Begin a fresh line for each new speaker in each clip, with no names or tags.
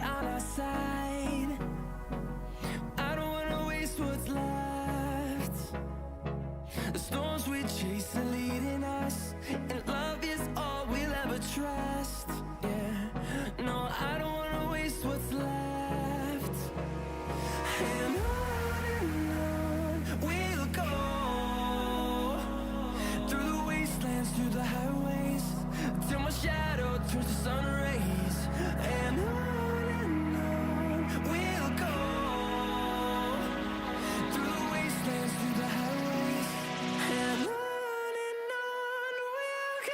right on our side. I don't wanna waste what's left. The storms we chase are leading us, and love is all we'll ever trust. Yeah, no, I don't wanna waste what's left. And on we'll go, through the wastelands, through the highways, till my shadow turns to sun rays. And on we'll go, through the wastelands, through the highways, and on we'll go.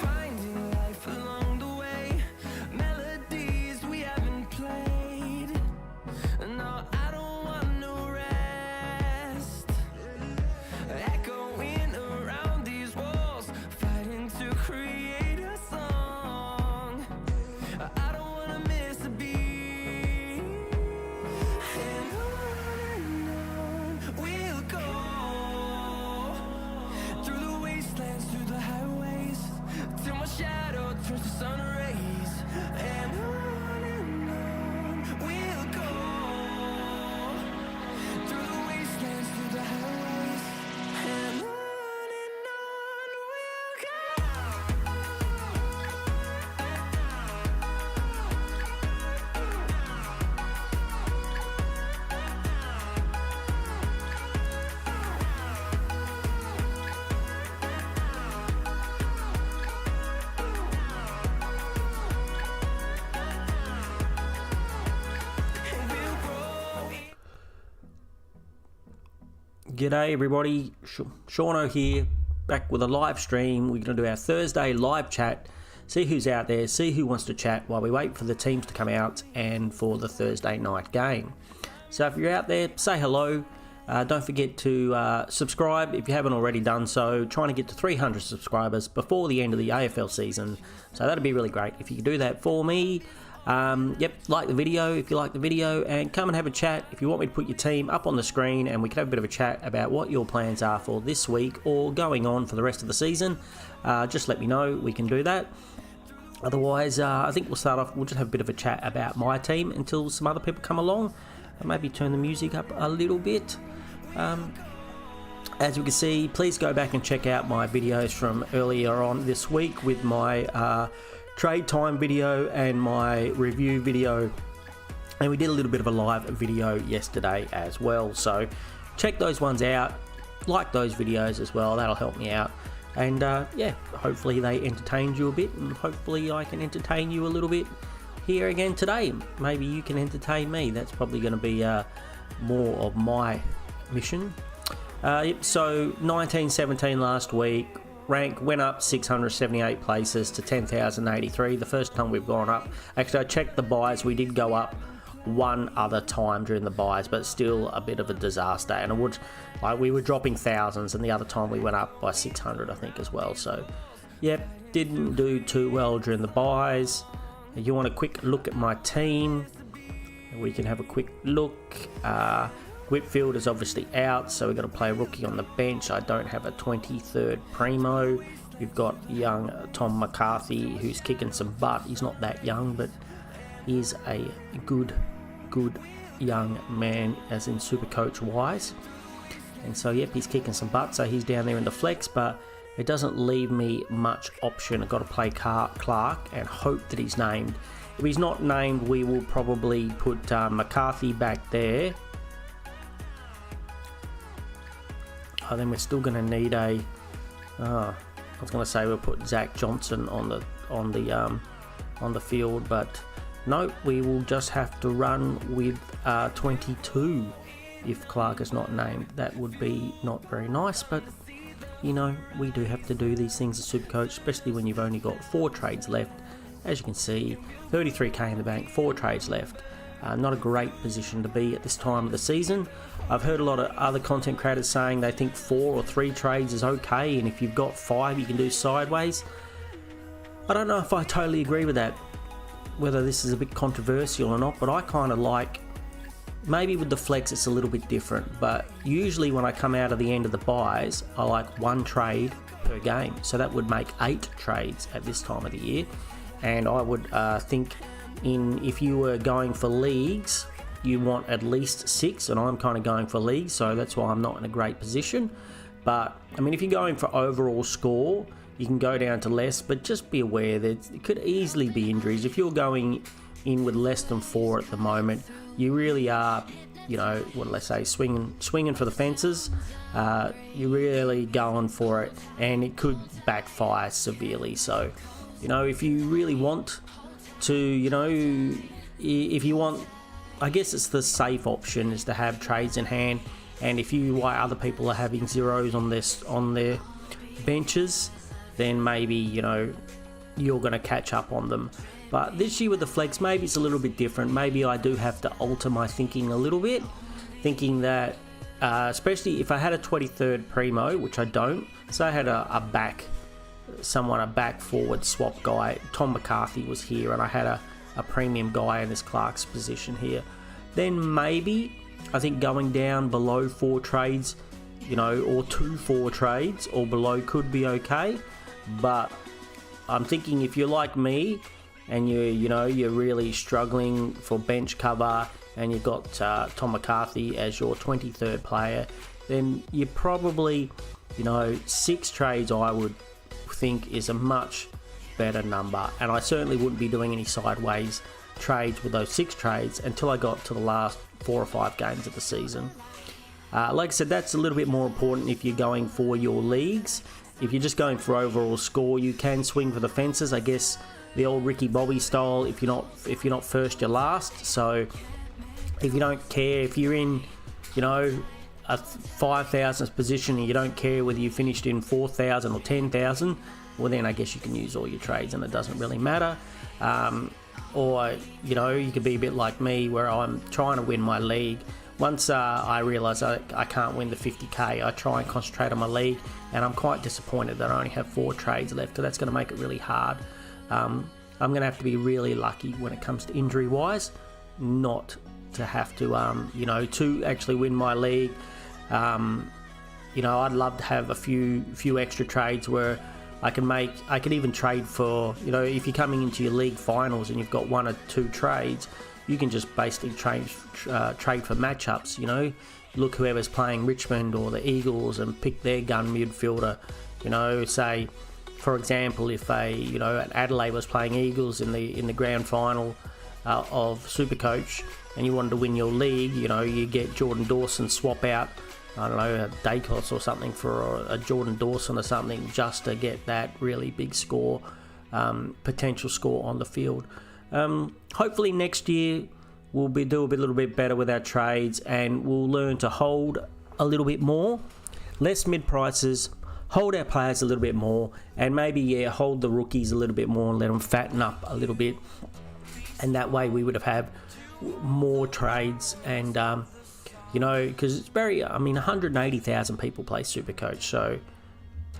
Finding life along the way, melodies we haven't played. No, I don't want no rest. Echoing around these walls, fighting to create a song. I don't wanna miss a beat. And on we'll go, through the wastelands, through the highways, till my shadow turns to sun rays. And on we'll go, through the wastelands, through the highways, and on we'll go.
G'day everybody, Seano here, back with a live stream. We're going to do our Thursday live chat, see who's out there, see who wants to chat while we wait for the teams to come out and for the Thursday night game. So if you're out there, say hello. Don't forget to subscribe if you haven't already done so. Trying to get to 300 subscribers before the end of the AFL season, so that'd be really great if you could do that for me. Like the video if you like the video, and come and have a chat if you want me to put your team up on the screen, and we can have a bit of a chat about what your plans are for this week or going on for the rest of the season. Just let me know, we can do that. Otherwise, I think we'll start off, we'll just have a bit of a chat about my team until some other people come along, and maybe turn the music up a little bit. As you can see, please go back and check out my videos from earlier on this week with my trade time video and my review video, and we did a little bit of a live video yesterday as well, so check those ones out, like those videos as well, that'll help me out. And yeah, hopefully they entertained you a bit, and hopefully I can entertain you a little bit here again today. Maybe you can entertain me. That's probably going to be more of my mission. So 1917 last week, rank went up 678 places to 10,083, the first time we've gone up. Actually, I checked the buys, we did go up one other time during the buys, but still a bit of a disaster. And it would, like, we were dropping thousands, and the other time we went up by 600 I think as well. So yep, didn't do too well during the buys. If you want a quick look at my team, we can have a quick look. Whitfield is obviously out, so we've got to play a rookie on the bench. I don't have a 23rd primo. You've got young Tom McCarthy, who's kicking some butt. He's not that young, but he's a good young man, as in Supercoach wise. And so yep, he's kicking some butt, so he's down there in the flex, but it doesn't leave me much option. I've got to play Clark and hope that he's named. If he's not named, we will probably put McCarthy back there. Oh, then we're still going to need a. I was going to say we'll put Zach Johnson on the field, but no, we will just have to run with 22 if Clark is not named. That would be not very nice, but you know, we do have to do these things as Supercoach, especially when you've only got 4 trades left. As you can see, 33k in the bank, 4 trades left. Not a great position to be at this time of the season. I've heard a lot of other content creators saying they think 4 or 3 trades is okay, and if you've got 5 you can do sideways. I don't know if I totally agree with that, whether this is a bit controversial or not, but I kind of like, maybe with the flex it's a little bit different, but usually when I come out of the end of the buys, I like 1 trade per game, so that would make 8 trades at this time of the year. And I would think if you were going for leagues, you want at least 6, and I'm kind of going for leagues, so that's why I'm not in a great position. But I mean, if you're going for overall score, you can go down to less, but just be aware that it could easily be injuries. If you're going in with less than 4 at the moment, you really are, you know, what do they say, swinging for the fences. You're really going for it, and it could backfire severely. So, you know, if you really want to, you know, if you want, I guess it's the safe option is to have trades in hand. And if you, why other people are having zeros on their benches, then maybe, you know, you're going to catch up on them. But this year with the flex, maybe it's a little bit different. Maybe I do have to alter my thinking a little bit, thinking that, especially if I had a 23rd primo, which I don't, so I had a back forward swap guy, Tom McCarthy was here, and I had a premium guy in this Clark's position here, then maybe I think going down below 4 trades, you know, or 2-4 trades or below could be okay. But I'm thinking if you're like me and you're really struggling for bench cover and you've got Tom McCarthy as your 23rd player, then you probably, you know, 6 trades I would think is a much better number. And I certainly wouldn't be doing any sideways trades with those 6 trades until I got to the last 4 or 5 games of the season. Like I said, that's a little bit more important if you're going for your leagues. If you're just going for overall score, you can swing for the fences. I guess the old Ricky Bobby style. If you're not first, you're last. So if you don't care, if you're in, you know, a 5,000th position and you don't care whether you finished in 4,000 or 10,000, well then I guess you can use all your trades and it doesn't really matter. Or, you know, you could be a bit like me where I'm trying to win my league. Once I realise I can't win the 50k, I try and concentrate on my league, and I'm quite disappointed that I only have 4 trades left, so that's going to make it really hard. I'm going to have to be really lucky when it comes to injury wise, not to have to, you know, to actually win my league. You know, I'd love to have a few extra trades where I can even trade for, you know, if you're coming into your league finals and you've got 1 or 2 trades, you can just basically trade for matchups, you know. Look whoever's playing Richmond or the Eagles and pick their gun midfielder, you know. Say, for example, if Adelaide was playing Eagles in the grand final of Supercoach and you wanted to win your league, you know, you get Jordan Dawson, swap out, I don't know, a Dacos or something for a Jordan Dawson or something, just to get that really big score, potential score on the field. Hopefully next year we'll do a little bit better with our trades, and we'll learn to hold a little bit more, less mid prices, hold our players a little bit more, and maybe hold the rookies a little bit more and let them fatten up a little bit. And that way we would have more trades, and you know, because it's 180,000 people play Supercoach, so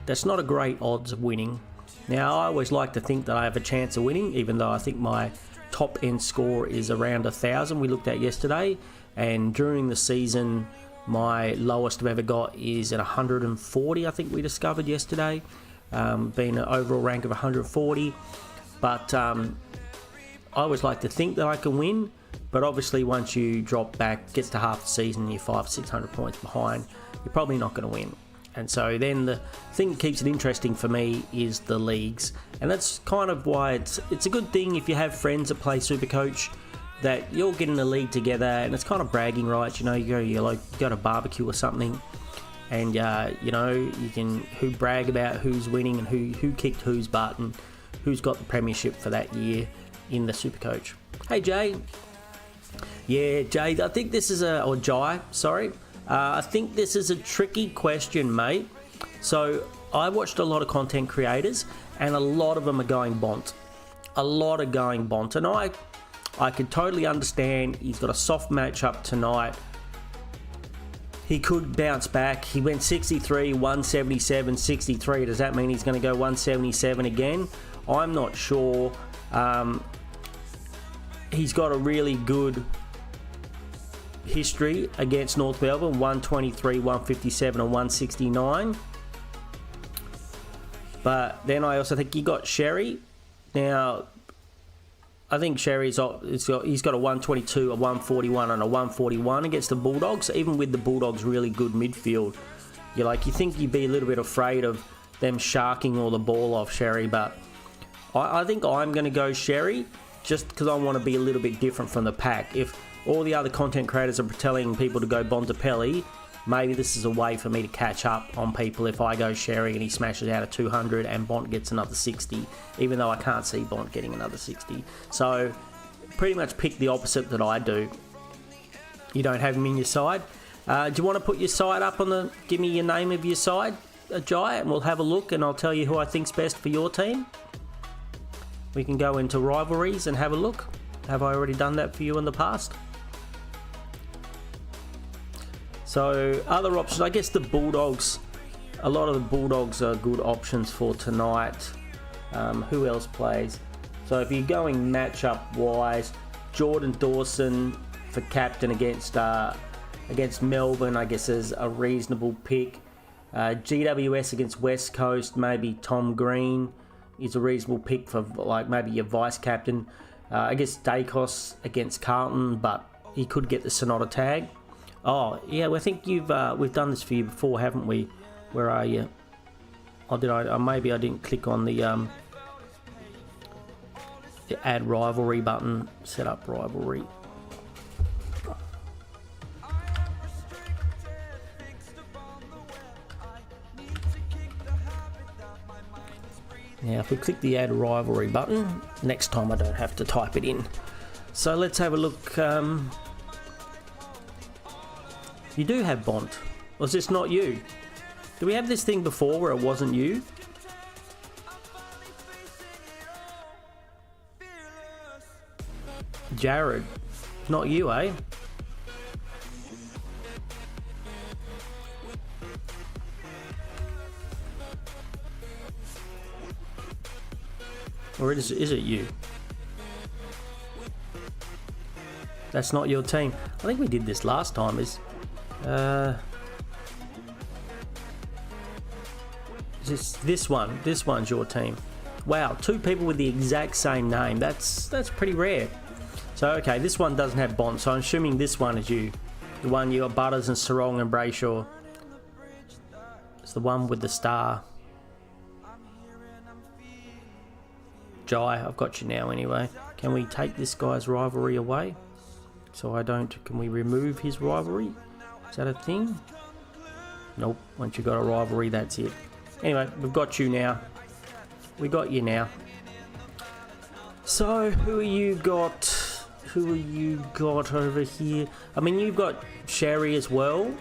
that's not a great odds of winning. Now, I always like to think that I have a chance of winning, even though I think my top end score is around 1,000 we looked at yesterday, and during the season my lowest I've ever got is at 140, I think we discovered yesterday, being an overall rank of 140. But I always like to think that I can win, but obviously once you drop back, gets to half the season, you're 500-600 points behind, you're probably not going to win. And so then the thing that keeps it interesting for me is the leagues. And that's kind of why it's a good thing if you have friends that play Supercoach, that you're getting a league together, and it's kind of bragging rights. You know, you go to a barbecue or something, and you know, you can brag about who's winning and who kicked whose butt and who's got the premiership for that year in the Supercoach. Hey Jay. Yeah, Jay, I think this is I think this is a tricky question, mate. So I watched a lot of content creators, and a lot of them are going Bont. And I can totally understand. He's got a soft matchup tonight. He could bounce back. He went 63, 177, 63. Does that mean he's going to go 177 again? I'm not sure. He's got a really good history against North Melbourne, 123, 157 and 169. But then I also think you got Sherry. Now, I think Sherry's he's got a 122, a 141 and a 141 against the Bulldogs. Even with the Bulldogs' really good midfield, you think you'd be a little bit afraid of them sharking all the ball off Sherry. But I think I'm going to go Sherry just because I want to be a little bit different from the pack. If all the other content creators are telling people to go Bontempelli, maybe this is a way for me to catch up on people if I go Sherry and he smashes out a 200 and Bont gets another 60, even though I can't see Bont getting another 60. So pretty much pick the opposite that I do. You don't have him in your side. Do you want to put your side up give me your name of your side, Jai, and we'll have a look and I'll tell you who I think's best for your team. We can go into rivalries and have a look. Have I already done that for you in the past? So other options, I guess the Bulldogs, a lot of the Bulldogs are good options for tonight. Who else plays? So if you're going matchup wise, Jordan Dawson for captain against Melbourne, I guess is a reasonable pick. GWS against West Coast, maybe Tom Green is a reasonable pick for maybe your vice captain. I guess Dacos against Carlton, but he could get the Sonata tag. Oh yeah, well, I think we've done this for you before, haven't we? Where are you? Oh, did I? Maybe I didn't click on the add rivalry button. Set up rivalry. Now, if we click the add rivalry button, next time I don't have to type it in. So let's have a look. You do have Bont. Was this not you? Did we have this thing before where it wasn't you? Jared. Not you, eh? Or is it you? That's not your team. I think we did this last time. This one? This one's your team. Wow, two people with the exact same name. That's pretty rare. So okay, this one doesn't have Bont, so I'm assuming this one is you. The one you got Butters and Sarong and Brayshaw. It's the one with the star. Jai, I've got you now anyway. Can we take this guy's rivalry away? So I don't... Can we remove his rivalry? Is that a thing? Nope. Once you've got a rivalry, that's it. Anyway, we've got you now. We got you now. So, who are you got? Who are you got over here? I mean, you've got Sherry as well.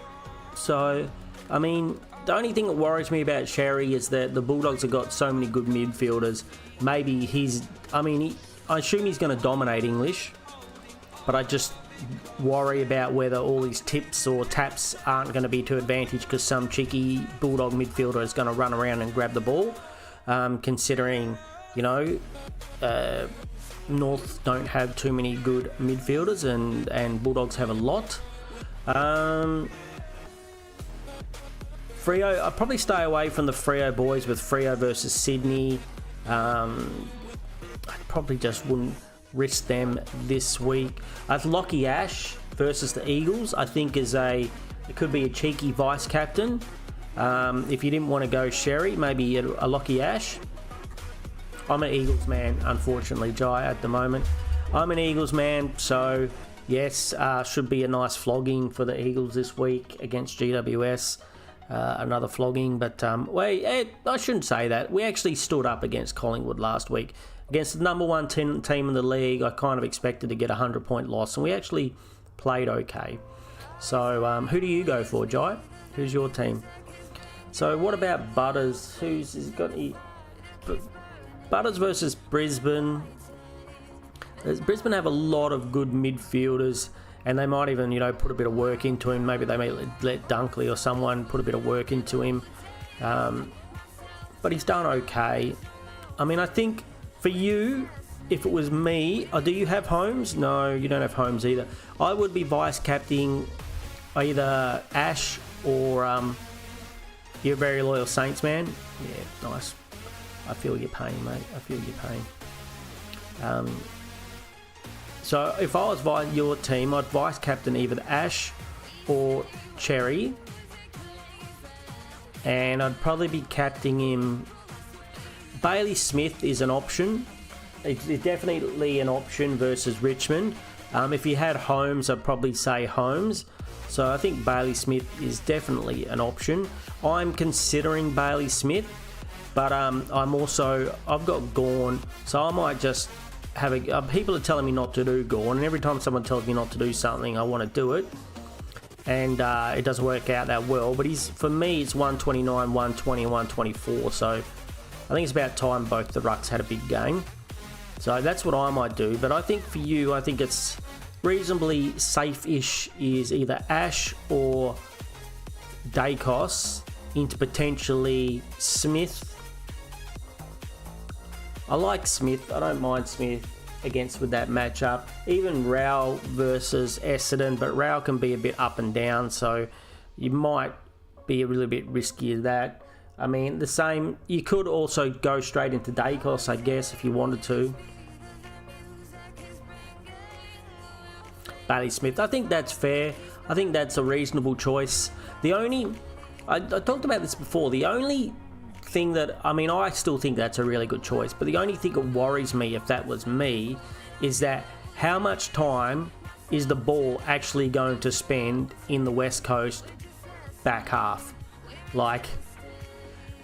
So, I mean, the only thing that worries me about Sherry is that the Bulldogs have got so many good midfielders. Maybe I assume he's going to dominate English. But I just worry about whether all these tips or taps aren't going to be to advantage because some cheeky Bulldog midfielder is going to run around and grab the ball. Considering, North don't have too many good midfielders and Bulldogs have a lot. Freo, I'd probably stay away from the Freo boys with Freo versus Sydney. I probably just wouldn't risk them this week. Lockie Ash versus the Eagles, I think it could be a cheeky vice captain. If you didn't want to go Sherry, maybe a Lockie Ash. I'm an Eagles man, unfortunately, Jai, at the moment. I'm an Eagles man, so yes, should be a nice flogging for the Eagles this week against GWS. Another flogging, but I shouldn't say that. We actually stood up against Collingwood last week. Against the number one team in the league, I kind of expected to get a 100-point loss, and we actually played okay. So, who do you go for, Jai? Who's your team? So, what about Butters? Butters versus Brisbane. Brisbane have a lot of good midfielders, and they might even, put a bit of work into him. Maybe they may let Dunkley or someone put a bit of work into him. But he's done okay. I mean, I think for you, if it was me, do you have Holmes? No, you don't have Holmes either. I would be vice-captaining either Ash or you're a very loyal Saints man. Yeah, nice. I feel your pain, mate. I feel your pain. So if I was your team, I'd vice-captain either Ash or Cherry. And I'd probably be captaining him. Bailey Smith is an option. It's definitely an option versus Richmond. If you had Holmes, I'd probably say Holmes. So I think Bailey Smith is definitely an option. I'm considering Bailey Smith, but I've got Gawn, so I might just have people are telling me not to do Gawn, and every time someone tells me not to do something, I want to do it. And it doesn't work out that well, but for me, it's 129, 120, and 124, so I think it's about time both the rucks had a big game. So that's what I might do, but I think for you, I think it's reasonably safe-ish is either Ash or Dacos into potentially Smith. I like Smith. I don't mind Smith with that matchup. Even Rao versus Essendon, but Rao can be a bit up and down, so you might be a little bit risky of that. I mean, the same, you could also go straight into Dacos, I guess, if you wanted to. Bailey Smith, I think that's fair. I think that's a reasonable choice. I talked about this before, the only thing I still think that's a really good choice, but the only thing that worries me, if that was me, is that how much time is the ball actually going to spend in the West Coast back half? Like,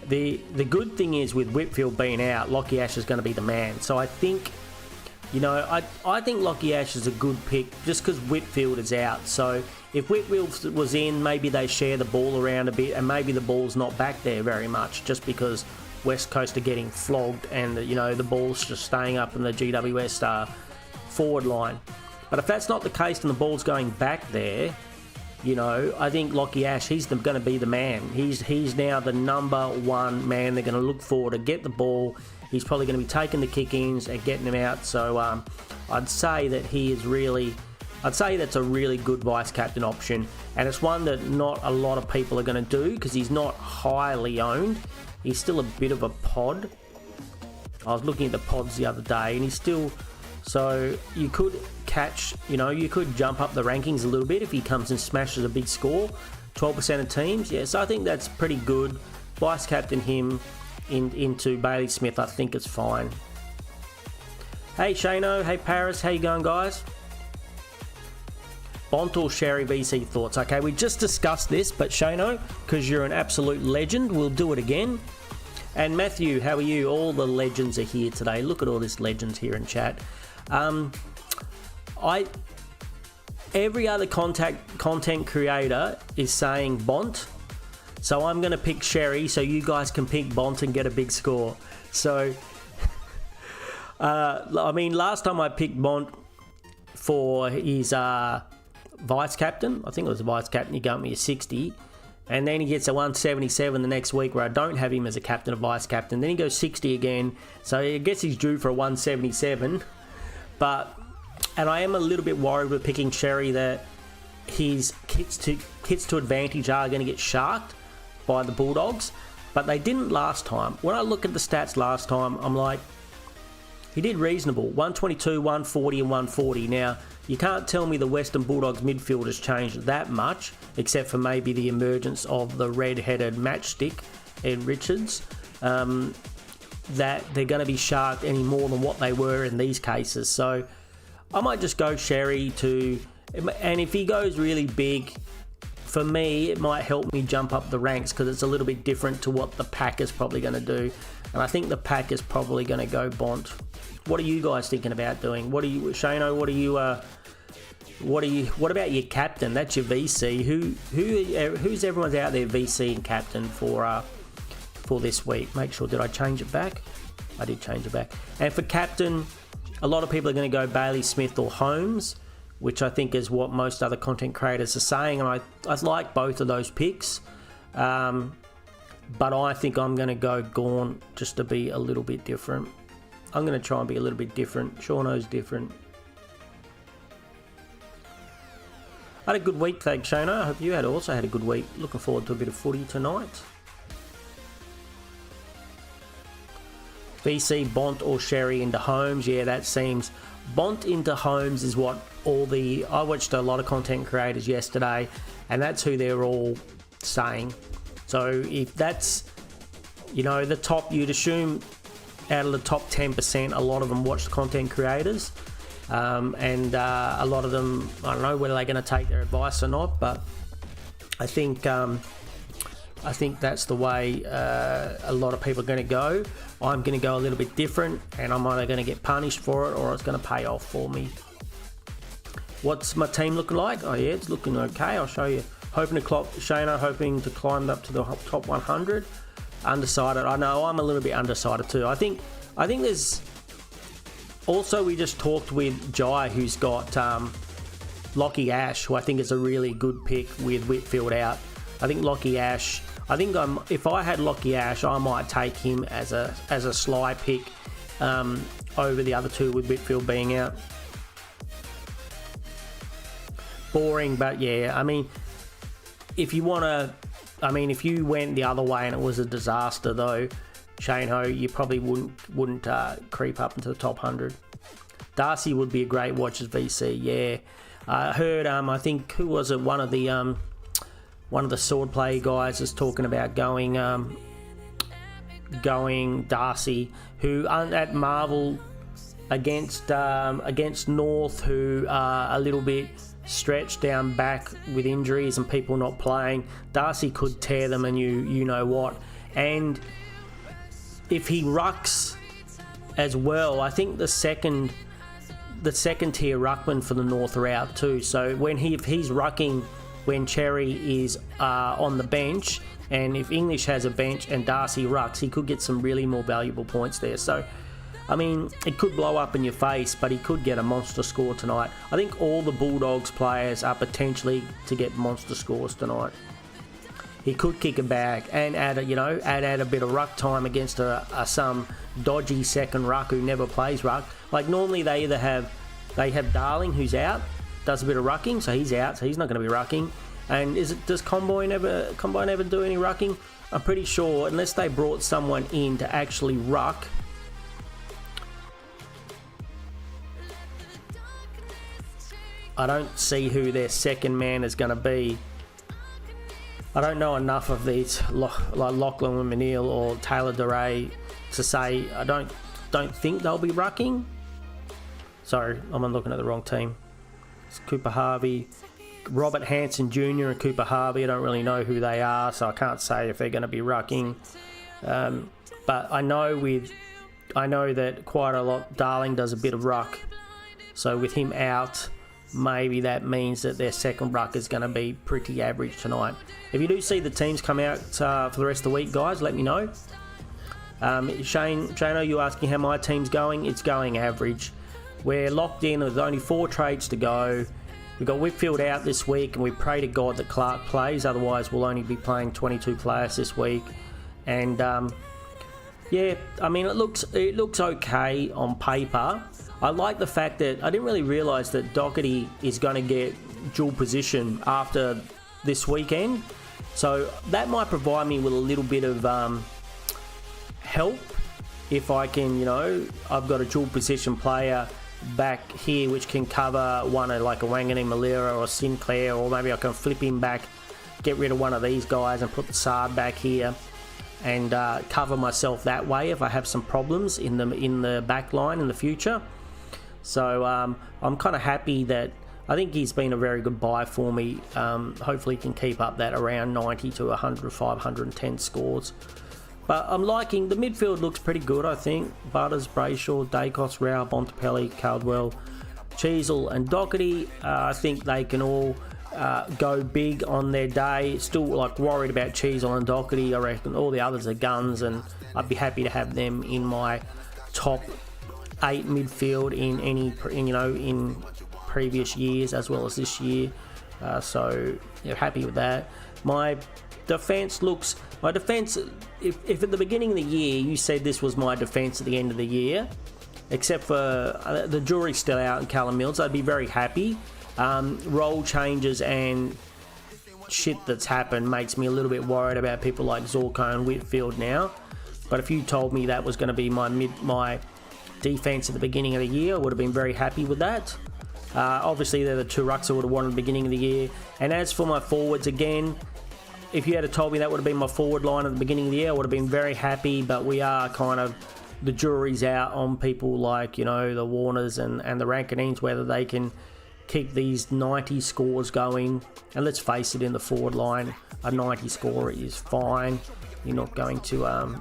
the good thing is with Whitfield being out, Lockie Ash is going to be the man. So I think, I think Lockie Ash is a good pick just because Whitfield is out. So if Whitfield was in, maybe they share the ball around a bit, and maybe the ball's not back there very much just because West Coast are getting flogged and, the ball's just staying up in the GWS forward line. But if that's not the case and the ball's going back there, I think Lockie Ash, he's going to be the man. He's now the number one man they're going to look for to get the ball. He's probably going to be taking the kick-ins and getting them out. So I'd say that's a really good vice-captain option. And it's one that not a lot of people are going to do because he's not highly owned. He's still a bit of a pod. I was looking at the pods the other day and he's still... So you could you could jump up the rankings a little bit if he comes and smashes a big score. 12% of teams. Yeah, so I think that's pretty good. Vice-captain him into Bailey Smith, I think it's fine. Hey Shano, hey Paris, how you going guys? Bont or Sherry VC thoughts. Okay, we just discussed this, but Shano, because you're an absolute legend, we'll do it again. And Matthew, how are you? All the legends are here today. Look at all this legends here in chat. Every other content creator is saying Bont, so I'm going to pick Sherry so you guys can pick Bont and get a big score. So, last time I picked Bont for his vice captain, I think it was a vice captain, he got me a 60, and then he gets a 177 the next week where I don't have him as a captain or vice captain. Then he goes 60 again, so I guess he's due for a 177. And I am a little bit worried with picking Sherry that his kits to advantage are going to get sharked by the Bulldogs, but they didn't last time. When I look at the stats last time, I'm like, he did reasonable. 122, 140 and 140. Now, you can't tell me the Western Bulldogs midfield has changed that much, except for maybe the emergence of the red-headed matchstick, Ed Richards, that they're going to be sharked any more than what they were in these cases. So I might just go Sherry and if he goes really big, for me, it might help me jump up the ranks because it's a little bit different to what the pack is probably going to do. And I think the pack is probably going to go Bont. What are you guys thinking about doing? Shano, what about your captain? That's your VC. Who's everyone's out there VC and captain for this week? Make sure, did I change it back? I did change it back. And for captain, A lot of people are going to go Bailey Smith or Holmes, which I think is what most other content creators are saying, and I like both of those picks. But I think I'm going to go Gawn just to be a little bit different. I'm going to try and be a little bit different. Seano's different. I had a good week, thanks, Seano. I hope you also had a good week. Looking forward to a bit of footy tonight. VC, Bont or Sherry into Holmes. Yeah, that seems... Bont into Holmes is what I watched a lot of content creators yesterday, and that's who they're all saying. So if that's, the top, you'd assume out of the top 10%, a lot of them watch content creators. And a lot of them, I don't know whether they're going to take their advice or not, but I think that's the way a lot of people are going to go. I'm going to go a little bit different, and I'm either going to get punished for it or it's going to pay off for me. What's my team looking like? Oh yeah, it's looking okay. I'll show you. Seano hoping to climb up to the top 100. Undecided. I know I'm a little bit undecided too. I think there's... Also, we just talked with Jai, who's got Lockie Ash, who I think is a really good pick with Whitfield out. I think Lockie Ash... if I had Lockie Ash, I might take him as a sly pick over the other two with Whitfield being out. Boring, but yeah, I mean, if you went the other way and it was a disaster though, Seano, you probably wouldn't creep up into the top 100. Darcy would be a great watch as VC. Yeah, I heard. I think who was it? One of the sword play guys is talking about going Darcy, who at Marvel against North, who are a little bit stretched down back with injuries and people not playing. Darcy could tear them, and you know what. And if he rucks as well, I think the second tier ruckman for the North are out too. So if he's rucking when Cherry is on the bench, and if English has a bench and Darcy rucks, he could get some really more valuable points there. So, I mean, it could blow up in your face, but he could get a monster score tonight. I think all the Bulldogs players are potentially to get monster scores tonight. He could kick a bag and add a bit of ruck time against some dodgy second ruck who never plays ruck. Like normally they have Darling who's out, does a bit of rucking, so he's out, so he's not going to be rucking. And does Combine ever do any rucking? I'm pretty sure unless they brought someone in to actually ruck. I don't see who their second man is going to be. I don't know enough of these, like Lachlan McNeil or Taylor DeRay, to say I don't think they'll be rucking. Sorry, I'm looking at the wrong team. It's Cooper Harvey, Robert Hanson Jr. and Cooper Harvey. I don't really know who they are, so I can't say if they're going to be rucking. But I know that quite a lot. Darling does a bit of ruck, so with him out, maybe that means that their second ruck is going to be pretty average tonight. If you do see the teams come out for the rest of the week, guys, let me know. Shane, you asking how my team's going? It's going average. We're locked in with only 4 trades to go. We've got Whitfield out this week, and we pray to God that Clark plays. Otherwise, we'll only be playing 22 players this week. And yeah, I mean, it looks okay on paper. I like the fact that I didn't really realise that Doherty is going to get dual position after this weekend. So that might provide me with a little bit of help if I can, I've got a dual position player back here which can cover one of like a Wanganeen Malira or Sinclair, or maybe I can flip him back, get rid of one of these guys and put the Saad back here and cover myself that way if I have some problems in the back line in the future. So I'm kind of happy that I think he's been a very good buy for me. Hopefully he can keep up that around 90 to 105, 110 scores. But I'm liking, the midfield looks pretty good, I think. Butters, Brayshaw, Dacos, Rao, Bontempelli, Caldwell, Cheezel and Doherty. I think they can all go big on their day. Still worried about Cheezel and Doherty. I reckon all the others are guns, and I'd be happy to have them in my top 8 midfield in previous years as well as this year. So happy with that. My defence, if at the beginning of the year you said this was my defence at the end of the year, except for the jury's still out in Callum Mills, I'd be very happy. Role changes and shit that's happened makes me a little bit worried about people like Zorko and Whitfield now. But if you told me that was going to be my defence at the beginning of the year, I would have been very happy with that. Obviously, they're the two rucks I would have wanted at the beginning of the year. And as for my forwards, again, if you had told me that would have been my forward line at the beginning of the year, I would have been very happy. But we are kind of, the jury's out on people like, the Warners and the Rankinines, whether they can keep these 90 scores going. And let's face it, in the forward line, a 90 score is fine. You're not going to,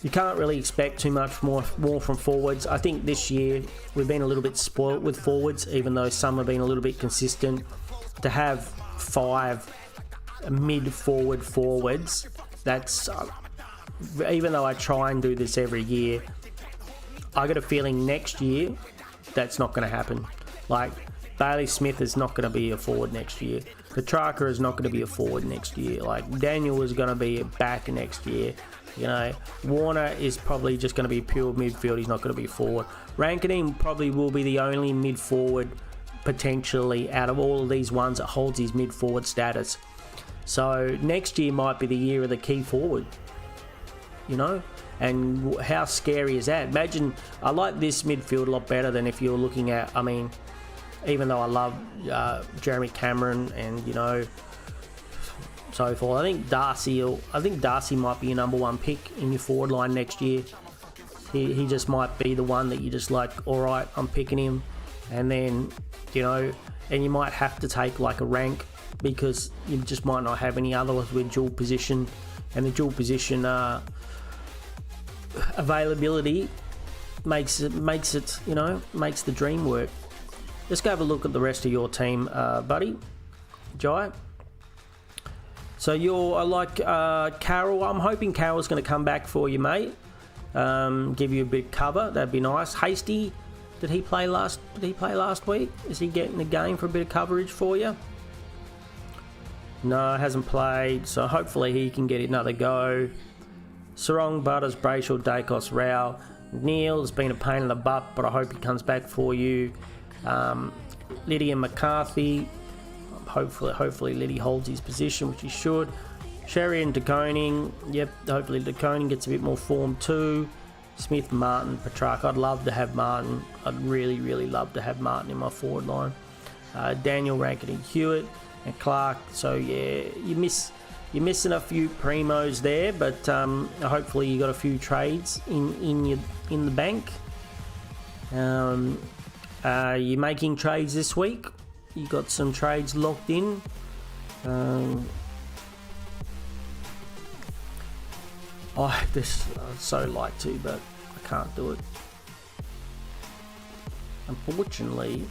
you can't really expect too much more from forwards. I think this year we've been a little bit spoilt with forwards, even though some have been a little bit consistent. To have 5 mid-forward forwards, that's, even though I try and do this every year, I got a feeling next year that's not going to happen. Like, Bailey Smith is not going to be a forward next year. Petrarca is not going to be a forward next year. Like, Daniel is going to be back next year. Warner is probably just going to be pure midfield. He's not going to be forward. Rankinine probably will be the only mid-forward, potentially, out of all of these ones that holds his mid-forward status. So, next year might be the year of the key forward. And how scary is that? Imagine, I like this midfield a lot better than if you're looking at, even though I love Jeremy Cameron and, so forth. I think Darcy might be your number 1 pick in your forward line next year. He just might be the one that you just like, all right, I'm picking him. And then, and you might have to take like a rank because you just might not have any others with dual position. And the dual position availability makes the dream work. Let's go have a look at the rest of your team, buddy. Jai. So I like Carroll. I'm hoping Carroll's going to come back for you, mate. Give you a bit of cover. That'd be nice. Hasty, did he play last week? Is he getting the game for a bit of coverage for you? No, hasn't played. So hopefully he can get another go. Sarong, Butters, Brayshaw, Dacos, Rao. Neil's been a pain in the butt, but I hope he comes back for you. Lydia McCarthy. Hopefully Liddy holds his position, which he should. Sherry and DeConing. Yep, hopefully DeConing gets a bit more form too. Smith, Martin, Petrarca. I'd love to have Martin. I'd really, really love to have Martin in my forward line. Daniel, Rankin, Hewitt, and Clark. So yeah, you're missing a few primos there, but hopefully you got a few trades in the bank. You're making trades this week. You got some trades locked in. I'd so like to, but I can't do it. Unfortunately,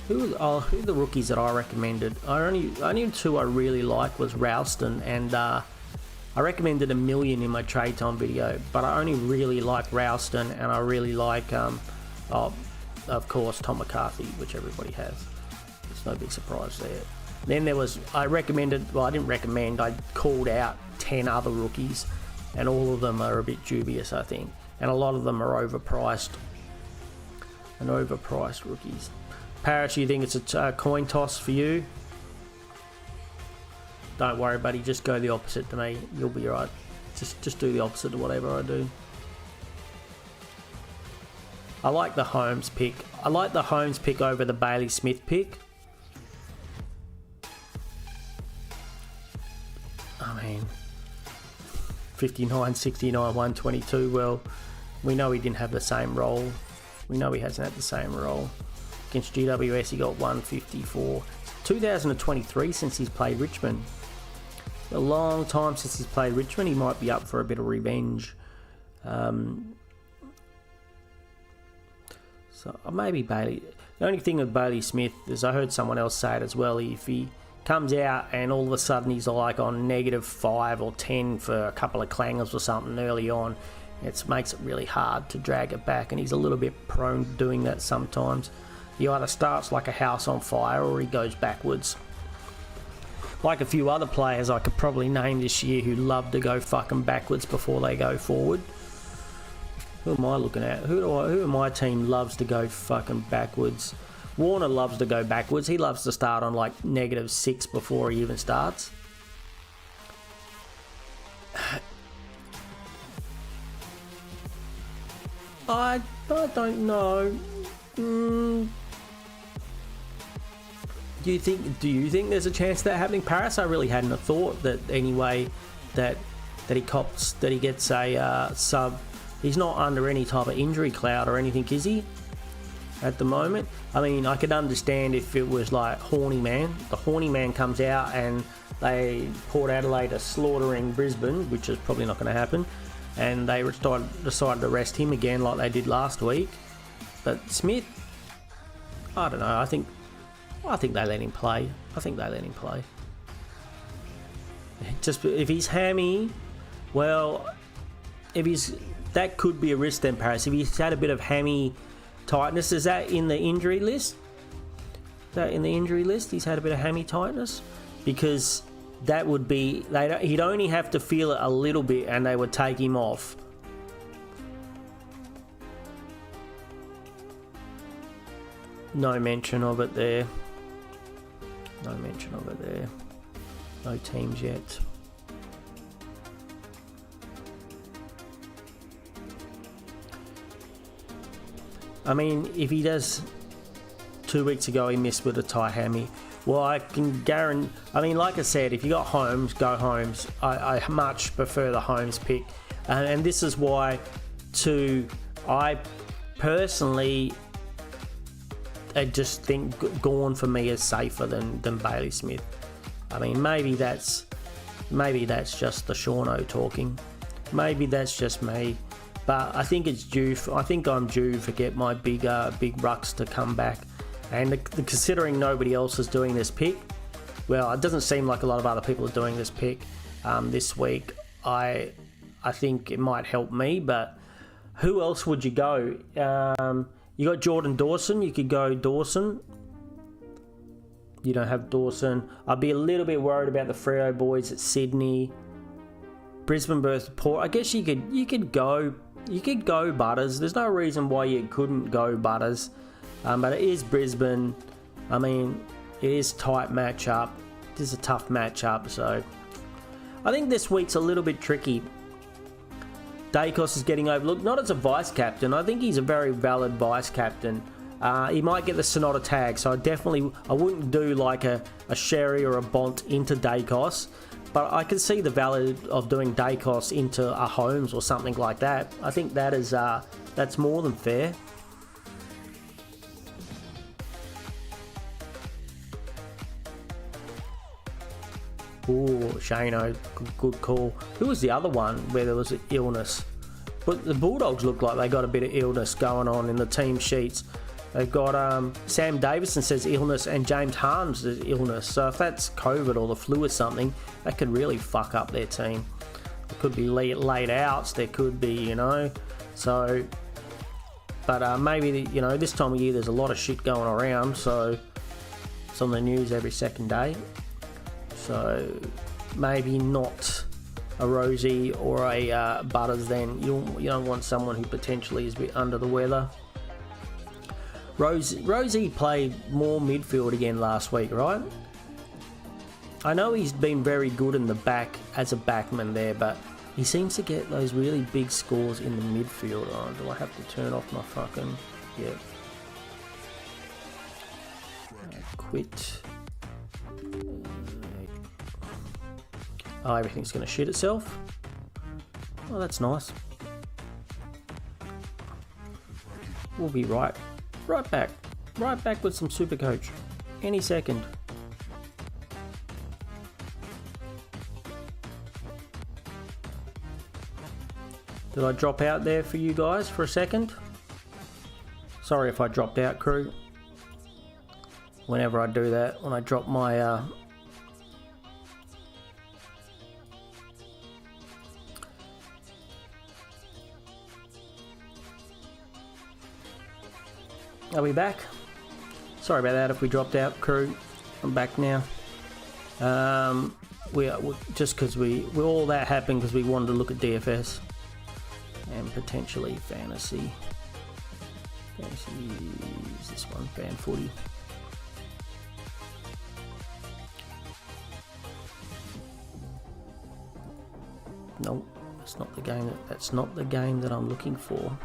who are the rookies that I recommended? Only 2 I really liked was Ralston, and I recommended 1 million in my trade time video, but I only really like Ralston, and I really like of course, Tom McCarthy, which everybody has. There's no big surprise there. Then I didn't recommend, I called out 10 other rookies, and all of them are a bit dubious, I think. And a lot of them are overpriced. Rookies. Parrish, you think it's a coin toss for you? Don't worry, buddy, just go the opposite to me. You'll be right. Just do the opposite of whatever I do. I like the Holmes pick. I like the Holmes pick over the Bailey Smith pick. 59, 69, 122. Well, we know he didn't have the same role. We know he hasn't had the same role. Against GWS, he got 154. 2023 since he's played Richmond. A long time since he's played Richmond. He might be up for a bit of revenge. So maybe Bailey. The only thing with Bailey Smith is I heard someone else say it as well. If he comes out and all of a sudden he's like on -5 or 10 for a couple of clangers or something early on, It makes it really hard to drag it back, and he's a little bit prone to doing that sometimes. He either starts like a house on fire or he goes backwards. Like a few other players I could probably name this year who love to go fucking backwards before they go forward. Who am I looking at? Who in my team loves to go fucking backwards? Warner loves to go backwards. He loves to start on like -6 before he even starts. I don't know. Do you think there's a chance of that happening? Paris, I really hadn't have thought that anyway. That he gets a sub. He's not under any type of injury cloud or anything, is he? At the moment, I mean, I could understand if it was like Horny Man. The Horny Man comes out and Port Adelaide are slaughtering Brisbane, which is probably not going to happen, and they decided to rest him again like they did last week. But Smith, I don't know. I think they let him play. Just if he's hammy, well, that could be a risk then, Paris. If he's had a bit of hammy tightness, is that in the injury list? He's had a bit of hammy tightness, because that would be he'd only have to feel it a little bit and they would take him off. No mention of it there. No teams yet. I mean, if he does, 2 weeks ago he missed with a tie hammy. Well, I can guarantee. I mean, like I said, if you got Holmes, go Holmes. I much prefer the Holmes pick, and this is why. I personally, I just think Gawn for me is safer than Bailey Smith. I mean, maybe that's just the Seano talking. Maybe that's just me. But I think it's due. I think I'm due for get my big rucks to come back, and considering nobody else is doing this pick, well, it doesn't seem like a lot of other people are doing this pick this week. I think it might help me. But who else would you go? You got Jordan Dawson. You could go Dawson. You don't have Dawson. I'd be a little bit worried about the Freo boys at Sydney. Brisbane versus Port. I guess you could go Butters. There's no reason why you couldn't go Butters. But it is Brisbane. I mean, it is a tight matchup. It is a tough matchup. So I think this week's a little bit tricky. Dacos is getting overlooked, not as a vice captain. I think he's a very valid vice captain. He might get the Sonata tag, so I wouldn't do like a Sherry or a Bont into Dacos. But I can see the value of doing Dacos into a Holmes or something like that. I think that's more than fair. Oh, Seano, good call. Who was the other one where there was an illness? But the Bulldogs look like they got a bit of illness going on in the team sheets. They've got Sam Davison says illness and James Harms is illness. So if that's COVID or the flu or something, that could really fuck up their team. There could be late outs. There could be, So, but maybe, this time of year there's a lot of shit going around. So it's on the news every second day. So maybe not a Rosie or a Butters then. You don't want someone who potentially is a bit under the weather. Rosie played more midfield again last week, right? I know he's been very good in the back as a backman there, but he seems to get those really big scores in the midfield. Oh, do I have to turn off my fucking... Yeah. Quit. Oh, everything's going to shit itself. Oh, that's nice. We'll be right back with some Supercoach any second. Did I drop out there for you guys for a second? Sorry if I dropped out, crew. Whenever I do that, when I drop my Are we back? Sorry about that if we dropped out, crew. I'm back now. We just because we all that happened because we wanted to look at DFS and potentially fantasy. Fantasy is this one, fan footy. Nope, that's not the game. That's not the game that I'm looking for.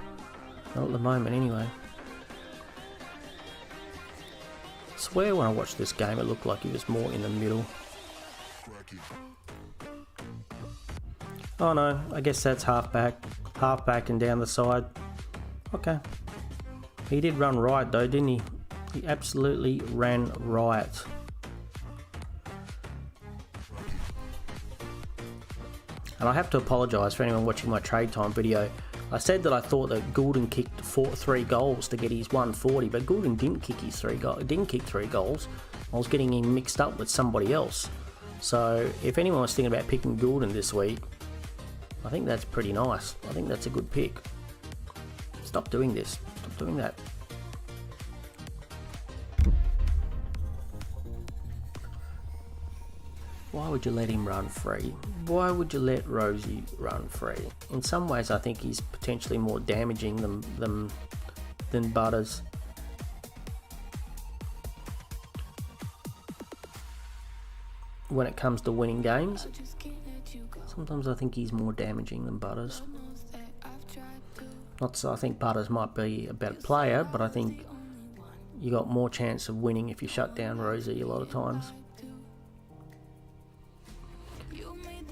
Not at the moment, anyway. I swear when I watched this game, it looked like it was more in the middle. Oh no, I guess that's half back and down the side. Okay. He did run riot though, didn't he? He absolutely ran riot. And I have to apologise for anyone watching my trade time video. I said that I thought that Goulden kicked 3 goals to get his 140, but Goulden didn't kick his 3 goals. I was getting him mixed up with somebody else. So if anyone was thinking about picking Goulden this week, I think that's pretty nice. I think that's a good pick. Stop doing this. Stop doing that. Why would you let him run free? Why would you let Rosie run free? In some ways, I think he's potentially more damaging than Butters. When it comes to winning games, sometimes I think he's more damaging than Butters. Not so I think Butters might be a better player, but I think you got more chance of winning if you shut down Rosie a lot of times.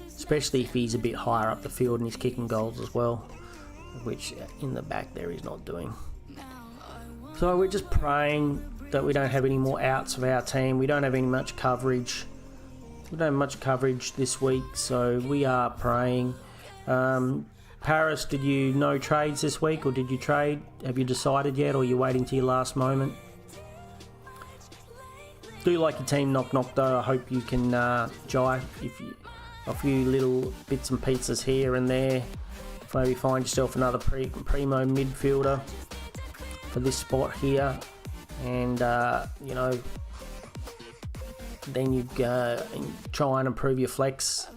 Especially if he's a bit higher up the field and he's kicking goals as well, which in the back there he's not doing. So we're just praying that we don't have any more outs of our team. We don't have any much coverage. We don't have much coverage this week, so we are praying. Paris, did you no trades this week, or did you trade? Have you decided yet, or are you waiting till your last moment? Do like your team knock though. I hope you can jive a few little bits and pieces here and there. Maybe find yourself another primo midfielder for this spot here, and you know, then you try and improve your flex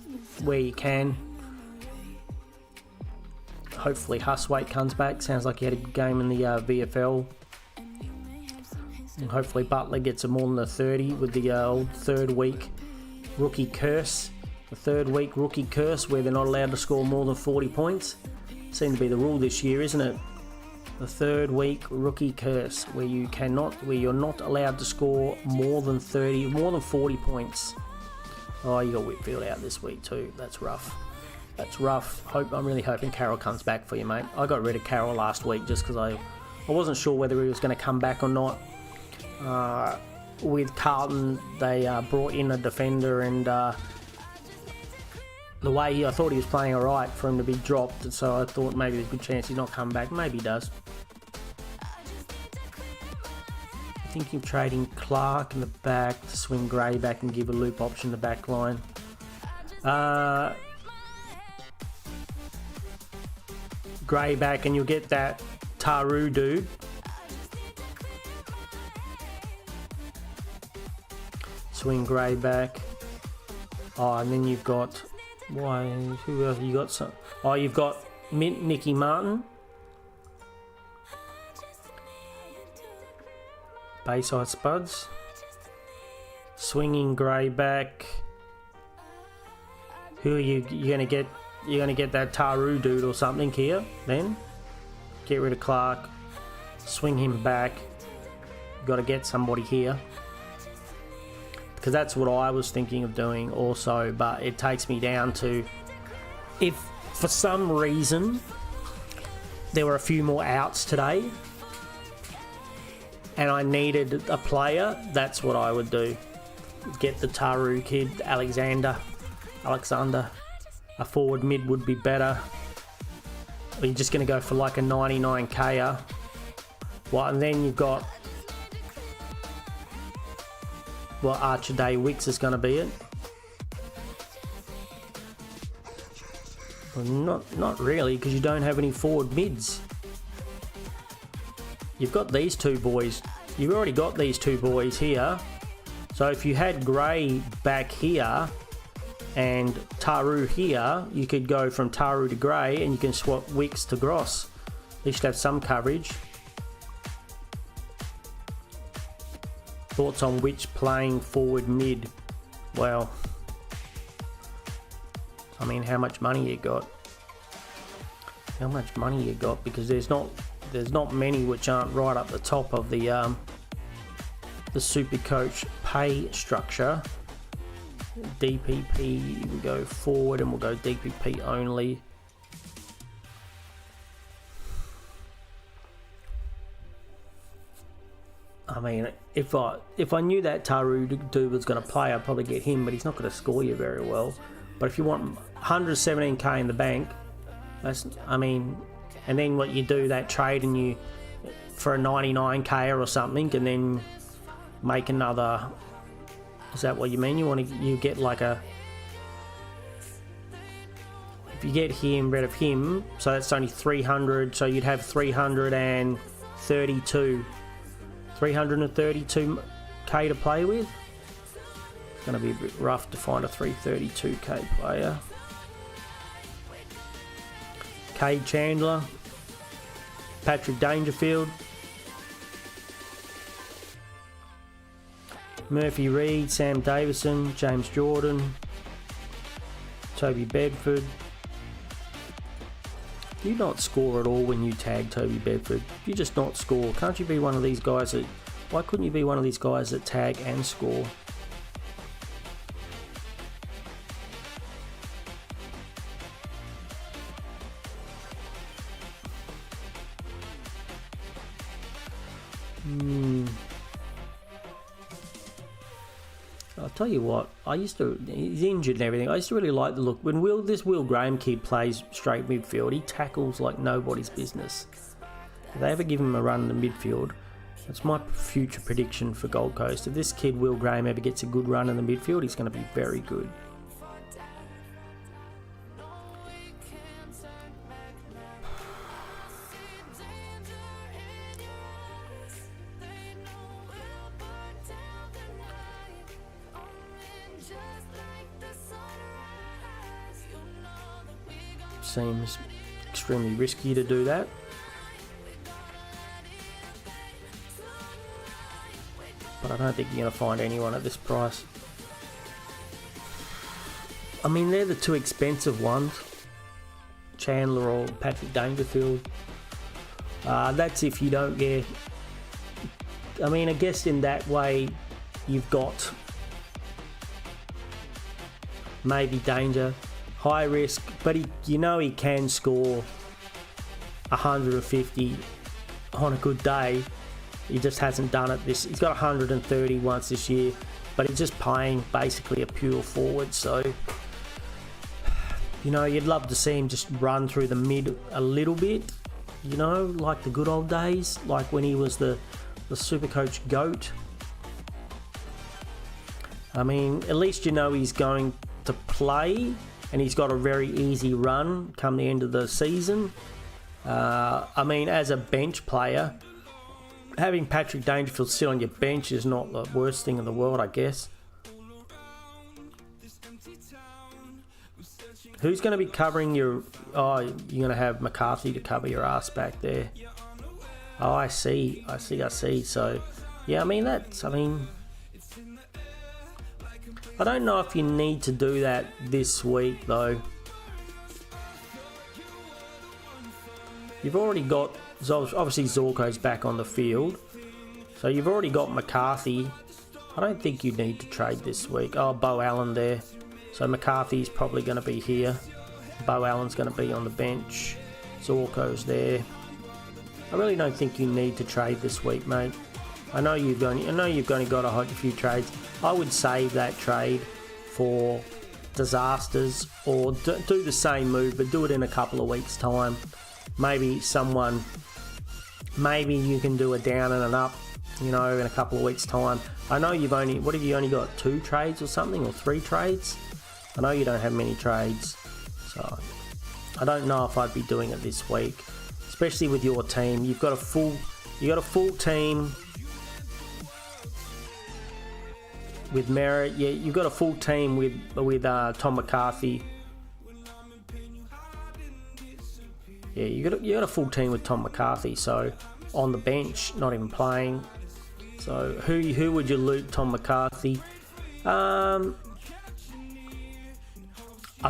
where you can. Hopefully Huswaite comes back. Sounds like he had a good game in the VFL. And hopefully Butler gets a more than a 30 with the old third week rookie curse. The third week rookie curse where they're not allowed to score more than 40 points. Seems to be the rule this year, isn't it? The third week rookie curse where you're not allowed to score more than 40 points. Oh, you got Whitfield out this week too. That's rough. That's rough. I'm really hoping Carroll comes back for you, mate. I got rid of Carroll last week just because I wasn't sure whether he was going to come back or not. With Carlton, they brought in a defender, and the way I thought he was playing alright for him to be dropped, so I thought maybe there's a good chance he's not coming back. Maybe he does. I think you're trading Clark in the back to swing Gray back and give a loop option to back line. Gray back, and you'll get that Taru dude. Swing Gray back. Oh, and then you've got... who else you got? You've got Nicky Martin. Bayside Spuds. Swinging Gray back. Who are you going to get? You're going to get that Taru dude or something here, then. Get rid of Clark. Swing him back. You've got to get somebody here. Because that's what I was thinking of doing also, but it takes me down to, if for some reason there were a few more outs today and I needed a player, that's what I would do. Get the Taru kid, Alexander. A forward mid would be better. Or you're just going to go for like a 99k-er. Well, and then you've got... well, Archer Day Wicks is going to be it. Well, not really, because you don't have any forward mids. you've got these two boys. You've already got these two boys here. So if you had Gray back here and Taru here, you could go from Taru to Gray and you can swap Wicks to Gross. At least have some coverage. Thoughts on which playing forward mid? Well, I mean, how much money you got? How much money you got? Because there's not many which aren't right up the top of the Supercoach pay structure. DPP, we go forward and we'll go DPP only. I mean, if I knew that Taru dude was going to play, I'd probably get him, but he's not going to score you very well. But if you want 117k in the bank, that's, I mean, and then what you do, that trade and you for a 99k or something, and then make another. Is that what you mean? You get like a. If you get him rid of him, so that's only 300. So you'd have 332k to play with. It's going to be a bit rough to find a 332k player. Cade Chandler, Patrick Dangerfield, Murphy Reed, Sam Davison, James Jordan, Toby Bedford. Do you not score at all when you tag Toby Bedford? You just not score. Can't you be one of these guys that... Why couldn't you be one of these guys that tag and score? I'll tell you what, he's injured and everything. I used to really like the look. When this Will Graham kid plays straight midfield, he tackles like nobody's business. If they ever give him a run in the midfield, that's my future prediction for Gold Coast. If this kid Will Graham ever gets a good run in the midfield, he's going to be very good. Seems extremely risky to do that. But I don't think you're going to find anyone at this price. I mean, they're the two expensive ones. Chandler or Patrick Dangerfield. That's if you don't get... I mean, I guess in that way you've got maybe Danger. High risk, but he can score 150 on a good day. He just hasn't done it this. He's got 130 once this year, but he's just playing basically a pure forward. So, you'd love to see him just run through the mid a little bit. Like the good old days, like when he was the Supercoach GOAT. I mean, at least he's going to play. And he's got a very easy run come the end of the season. I mean, as a bench player, having Patrick Dangerfield sit on your bench is not the worst thing in the world, I guess. Who's going to be covering your... Oh, you're going to have McCarthy to cover your ass back there. Oh, I see. So, yeah, I mean, I don't know if you need to do that this week, though. You've already got... Obviously, Zorko's back on the field. So you've already got McCarthy. I don't think you need to trade this week. Oh, Bo Allen there. So McCarthy's probably going to be here. Bo Allen's going to be on the bench. Zorko's there. I really don't think you need to trade this week, mate. I know you've only got a few trades. I would save that trade for disasters, or do the same move, but do it in a couple of weeks' time. Maybe you can do a down and an up, in a couple of weeks' time. I know you've only got 2 trades or something, or 3 trades? I know you don't have many trades, so I don't know if I'd be doing it this week, especially with your team. You've got a full You got a full team with Merritt. Yeah, you've got a full team with Tom McCarthy. Yeah, you got a full team with Tom McCarthy. So on the bench, not even playing. So who would you loot Tom McCarthy? I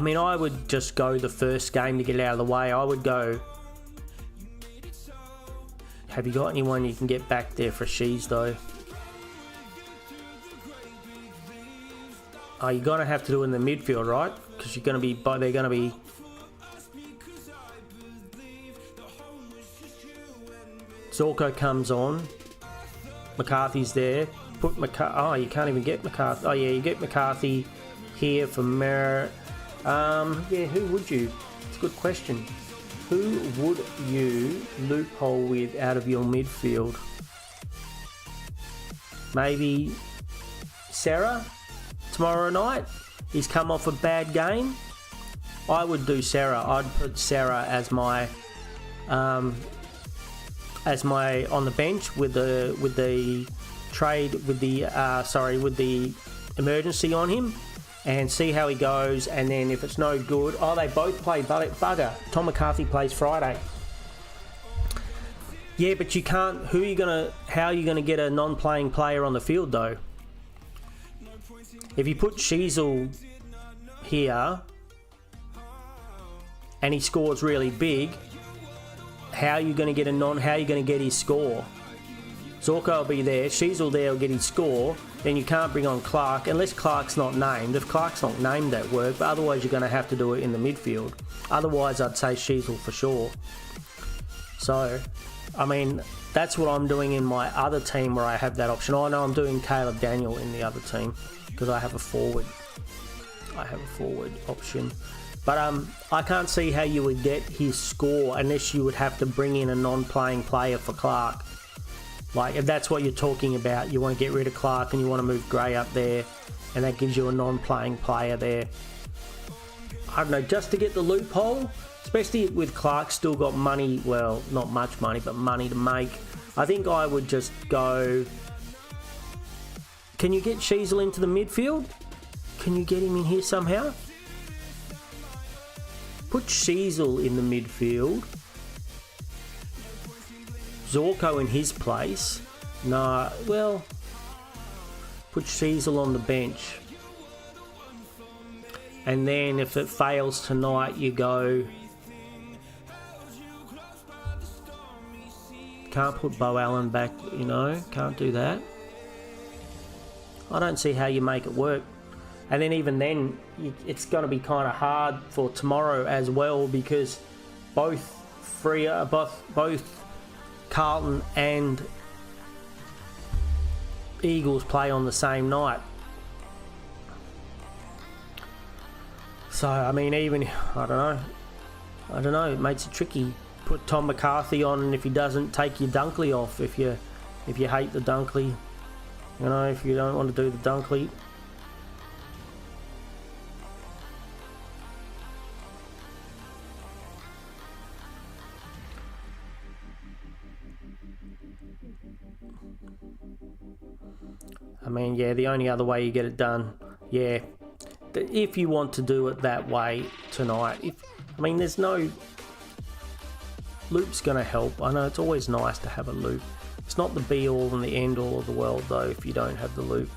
mean, I would just go the first game to get out of the way. I would go. Have you got anyone you can get back there for Shees though? Oh, you're gonna have to do it in the midfield, right? Because you're gonna be, they're gonna be. Zorko comes on. McCarthy's there. Put McCarthy. Oh, you can't even get McCarthy. Oh yeah, you get McCarthy here for Merritt. Yeah, who would you? It's a good question. Who would you loophole with out of your midfield? Maybe Sarah tomorrow night. He's come off a bad game. I would do Sarah. I'd put Sarah as my on the bench with the trade with the emergency on him. And see how he goes, and then if it's no good... Oh, they both play bugger. Tom McCarthy plays Friday. Yeah, but you can't... How are you gonna get a non-playing player on the field, though? If you put Sheasel here, and he scores really big, how are you gonna get how are you gonna get his score? Zorko will be there, Sheasel there will get his score, then you can't bring on Clark unless Clark's not named. If Clark's not named, that work, but otherwise you're going to have to do it in the midfield. Otherwise I'd say Sheasel for sure. So, I mean, that's what I'm doing in my other team where I have that option. I know I'm doing Caleb Daniel in the other team because I have a forward. I have a forward option. But I can't see how you would get his score unless you would have to bring in a non-playing player for Clark. Like, if that's what you're talking about, you want to get rid of Clark and you want to move Gray up there, and that gives you a non-playing player there. I don't know, just to get the loophole, especially with Clark still got money, well, not much money, but money to make. I think I would just go... Can you get Sheasel into the midfield? Can you get him in here somehow? Put Sheasel in the midfield. Zorko in his place. Nah, well, put Sheasel on the bench. And then if it fails tonight, you go... Can't put Bo Allen back, you know, can't do that. I don't see how you make it work. And then even then, it's going to be kind of hard for tomorrow as well because both Carlton and Eagles play on the same night. So, I mean, even, I don't know, it makes it tricky. Put Tom McCarthy on, and if he doesn't, take your Dunkley off. If you hate the Dunkley, you know, if you don't want to do the Dunkley. I mean, yeah, the only other way you get it done, yeah, if you want to do it that way tonight. I mean, there's no... Loop's going to help. I know it's always nice to have a loop. It's not the be-all and the end-all of the world, though, if you don't have the loop.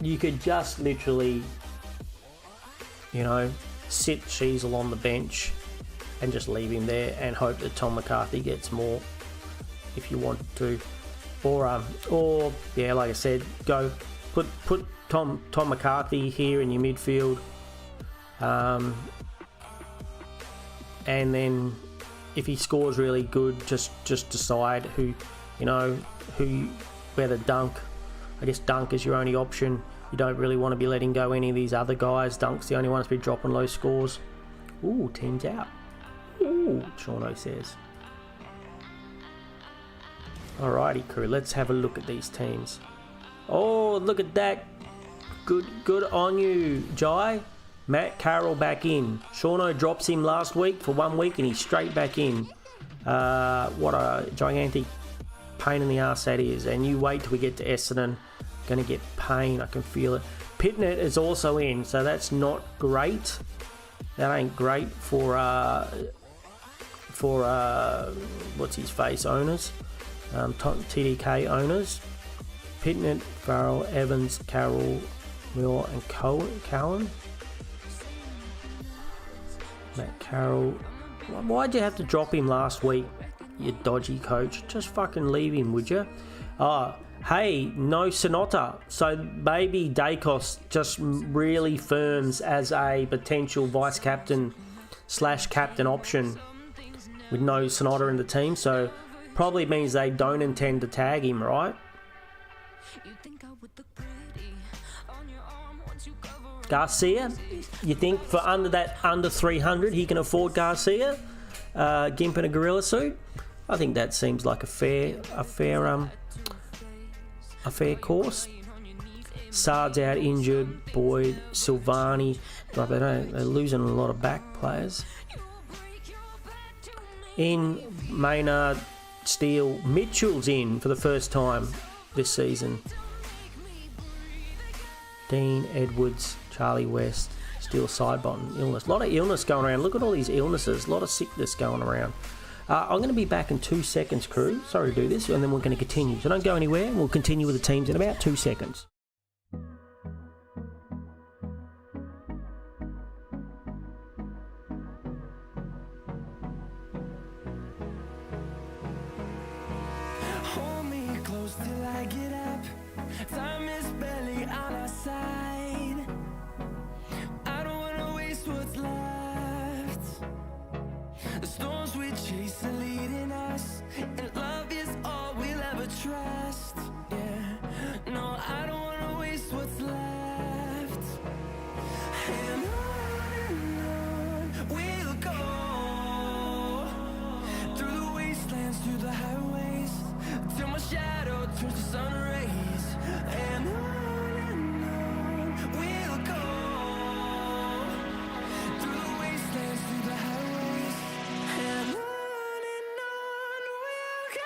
You could just literally, you know, sit Sheasel on the bench and just leave him there and hope that Tom McCarthy gets more if you wanted to. Or yeah, like I said, go put Tom McCarthy here in your midfield, and then if he scores really good, just decide whether Dunk. I guess Dunk is your only option. You don't really want to be letting go any of these other guys. Dunk's the only one that's been dropping low scores. Ooh, team's out. Ooh, Seano says. Alrighty, crew, let's have a look at these teams. Oh, look at that. Good on you, Jai. Matt Carroll back in. Seano drops him last week for 1 week and he's straight back in. What a gigantic pain in the arse that is. And you wait till we get to Essendon. Going to get pain. I can feel it. Pitnet is also in, so that's not great. That ain't great for what's his face owners, TDK owners. Pitnet, Farrell, Evans, Carroll, Miller, and Cowan. Matt Carroll. Why'd you have to drop him last week, you dodgy coach? Just fucking leave him, would you? Hey, no Sonata. So maybe Dacos just really firms as a potential vice captain / captain option with no Sonata in the team. So probably means they don't intend to tag him, right? Garcia, you think for under 300 he can afford Garcia, Gimp in a gorilla suit? I think that seems like a fair course. Sard's out injured. Boyd, Silvani, but they're losing a lot of back players. In Maynard, Steele, Mitchell's in for the first time this season. Dean, Edwards, Charlie West, Steele Sidebottom, illness. A lot of illness going around. Look at all these illnesses. A lot of sickness going around. I'm going to be back in 2 seconds, crew. Sorry to do this, and then we're going to continue. So don't go anywhere. We'll continue with the teams in about 2 seconds.
Hold me close till I get up. Time is barely on our side. I don't wanna waste what's left. The storms we chase are leading us, and love is all we'll ever trust. Yeah, no, I don't wanna waste what's left. And on we'll go, through the wastelands, through the highways, till my shadow turns to sun rays. And on we'll go, through the wastelands, through the highways. And on we'll go.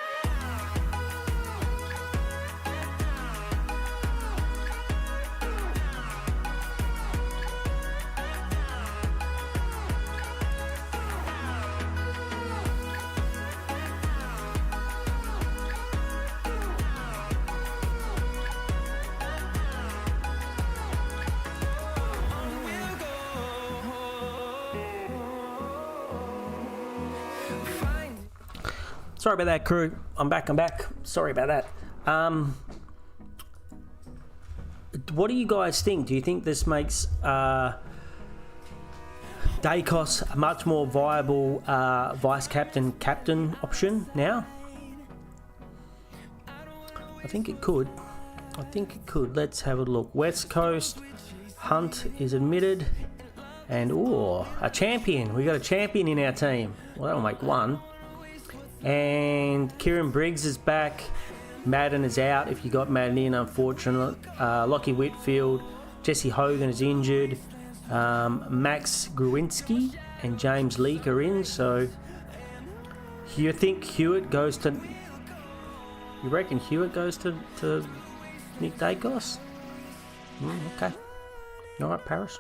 Sorry about that, crew. I'm back. Sorry about that. What do you guys think? Do you think this makes Dacos a much more viable vice captain option now? I think it could. Let's have a look. West Coast, Hunt is admitted. And, a champion. We got a champion in our team. Well, that'll make one. And Kieran Briggs is back. Madden is out if you got Madden in, unfortunately. Lockie Whitfield. Jesse Hogan is injured. Max Gruinski and James Leake are in. So, you think Hewitt goes to... You reckon Hewitt goes to Nick Dacos? Okay. Alright, Paris.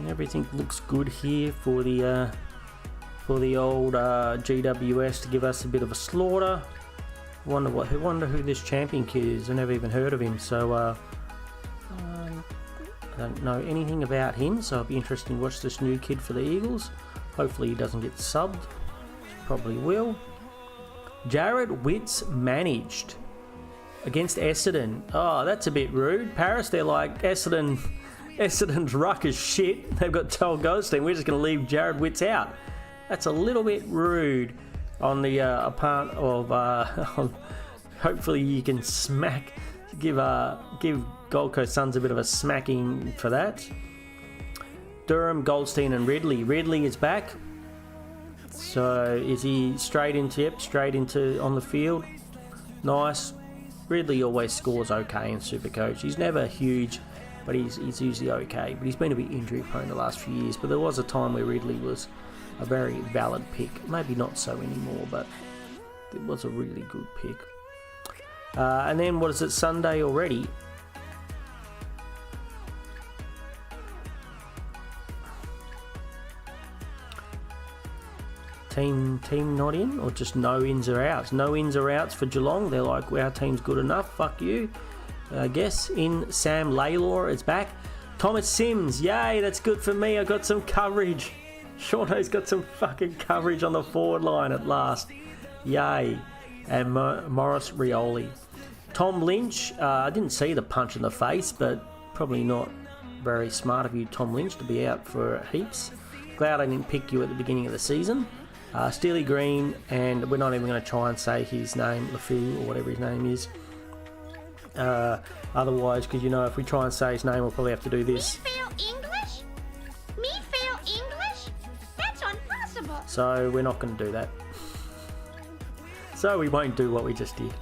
Everything looks good here for the old GWS to give us a bit of a slaughter. Wonder who this champion kid is. I never even heard of him, so I don't know anything about him. So it'll be interesting to watch this new kid for the Eagles. Hopefully he doesn't get subbed. Probably will. Jared Witts managed against Essendon. Oh, that's a bit rude. Paris, they're like Essendon's ruck is shit. They've got Joel Goldstein. We're just going to leave Jared Witts out. That's a little bit rude on the part of. Hopefully you can give Gold Coast Suns a bit of a smacking for that. Durham, Goldstein, and Ridley. Ridley is back. So is he straight into on the field? Nice. Ridley always scores okay in Supercoach. He's never huge. but he's usually okay. But he's been a bit injury prone the last few years. But there was a time where Ridley was a very valid pick. Maybe not so anymore, but it was a really good pick. And then what is it, Sunday already? Team not in, or just no ins or outs? No ins or outs for Geelong. They're like, well, our team's good enough, fuck you. I guess. In Sam Laylor is back. Thomas Sims, yay, that's good for me. I got some coverage. Shauno's got some fucking coverage on the forward line at last. Yay. And Morris Rioli. Tom Lynch, I didn't see the punch in the face, but probably not very smart of you, Tom Lynch, to be out for heaps. Glad I didn't pick you at the beginning of the season. Steely Green, and we're not even going to try and say his name, LeFou, or whatever his name is. Otherwise, because if we try and say his name, we'll probably have to do this.
Me fail English? Me fail English? That's impossible.
So we're not going to do that. So we won't do what we just did.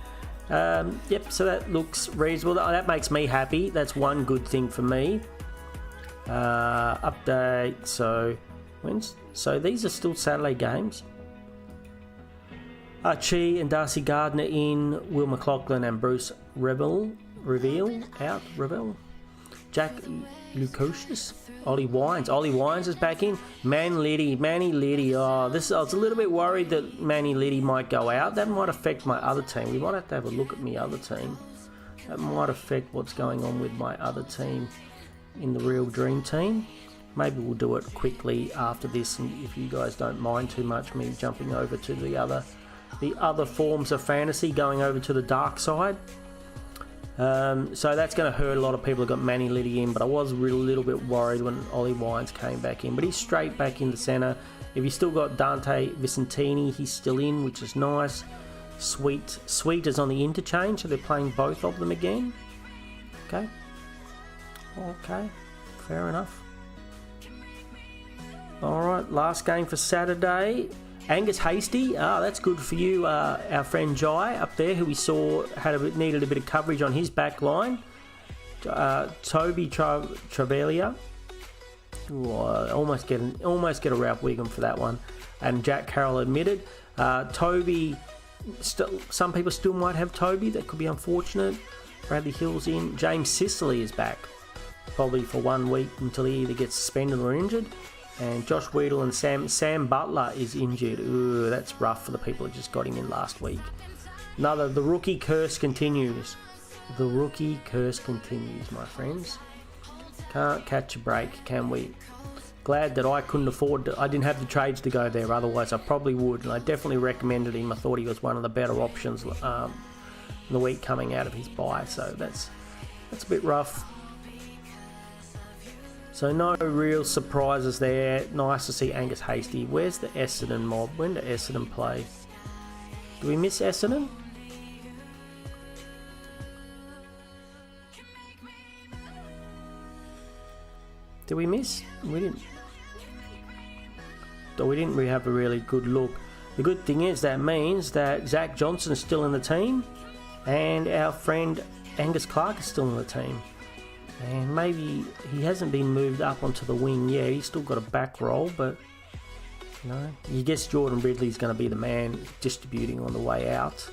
Yep, so that looks reasonable. That makes me happy. That's one good thing for me. Update. So these are still Saturday games. Chi and Darcy Gardner in. Will McLaughlin and Bruce Revel out. Jack Lukosius. Ollie Wines is back in. Manny Liddy. I was a little bit worried that Manny Liddy might go out. That might affect my other team. We might have to have a look at my other team. That might affect what's going on with my other team in the Real Dream Team. Maybe we'll do it quickly after this, and if you guys don't mind too much me jumping over to the other forms of fantasy, going over to the dark side. So that's going to hurt a lot of people who got Manny Liddy in, but I was a little bit worried when Ollie Wines came back in. But he's straight back in the centre. If you still got Dante Vicentini, he's still in, which is nice. Sweet is on the interchange, so they're playing both of them again. Okay, fair enough. Alright, last game for Saturday. Angus Hasty, that's good for you, our friend Jai up there, who we saw needed a bit of coverage on his back line. Toby Travelia, almost get a Ralph Wiggum for that one. And Jack Carroll admitted. Toby, some people still might have Toby, that could be unfortunate. Bradley Hill's in. James Sicily is back, probably for 1 week until he either gets suspended or injured. And Josh Weedle and Sam Butler is injured. Ooh, that's rough for the people who just got him in last week. The rookie curse continues. The rookie curse continues, my friends. Can't catch a break, can we? Glad that I couldn't afford I didn't have the trades to go there, otherwise I probably would. And I definitely recommended him. I thought he was one of the better options in the week coming out of his bye. So that's a bit rough. So no real surprises there. Nice to see Angus Hasty. Where's the Essendon mob? When do Essendon play? Do we miss Essendon? Did we miss? We didn't. We didn't really have a really good look. The good thing is that means that Zach Johnson is still in the team, and our friend Angus Clark is still in the team. And maybe he hasn't been moved up onto the wing yet. He's still got a back roll, but you guess Jordan Ridley's going to be the man distributing on the way out.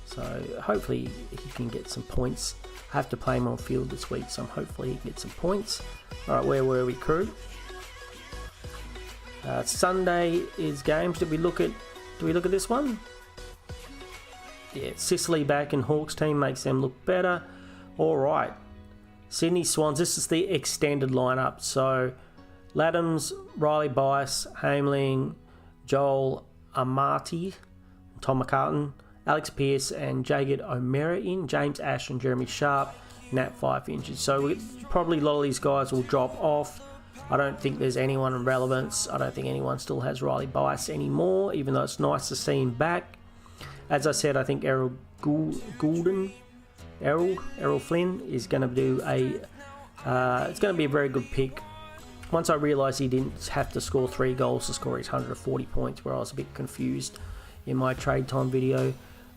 So hopefully he can get some points. I have to play him on field this week, so hopefully he can get some points. All right, where were we, crew? Sunday is games. Do we look at this one? Yeah, Sicily back in Hawks team makes them look better. All right. Sydney Swans, this is the extended lineup. So, Laddams, Riley Bice, Hameling, Joel Amati, Tom McCartan, Alex Pearce and Jagged O'Meara in, James Ash and Jeremy Sharp, Nat 5 inches. So probably a lot of these guys will drop off. I don't think there's anyone in relevance. I don't think anyone still has Riley Bice anymore, even though it's nice to see him back. As I said, I think Errol Flynn is going to do it's going to be a very good pick. Once I realised he didn't have to score 3 goals to score his 140 points, where I was a bit confused in my trade time video.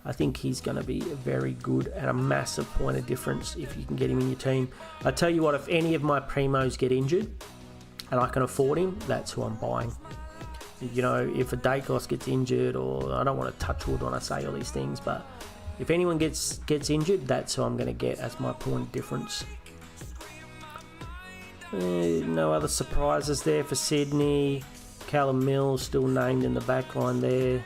I think he's going to be very good and a massive point of difference if you can get him in your team. I tell you what, if any of my primos get injured and I can afford him, that's who I'm buying. You know, if a Dacos gets injured, or I don't want to touch wood when I say all these things, but if anyone gets injured, that's who I'm going to get as my point of difference. No other surprises there for Sydney. Callum Mills still named in the back line there.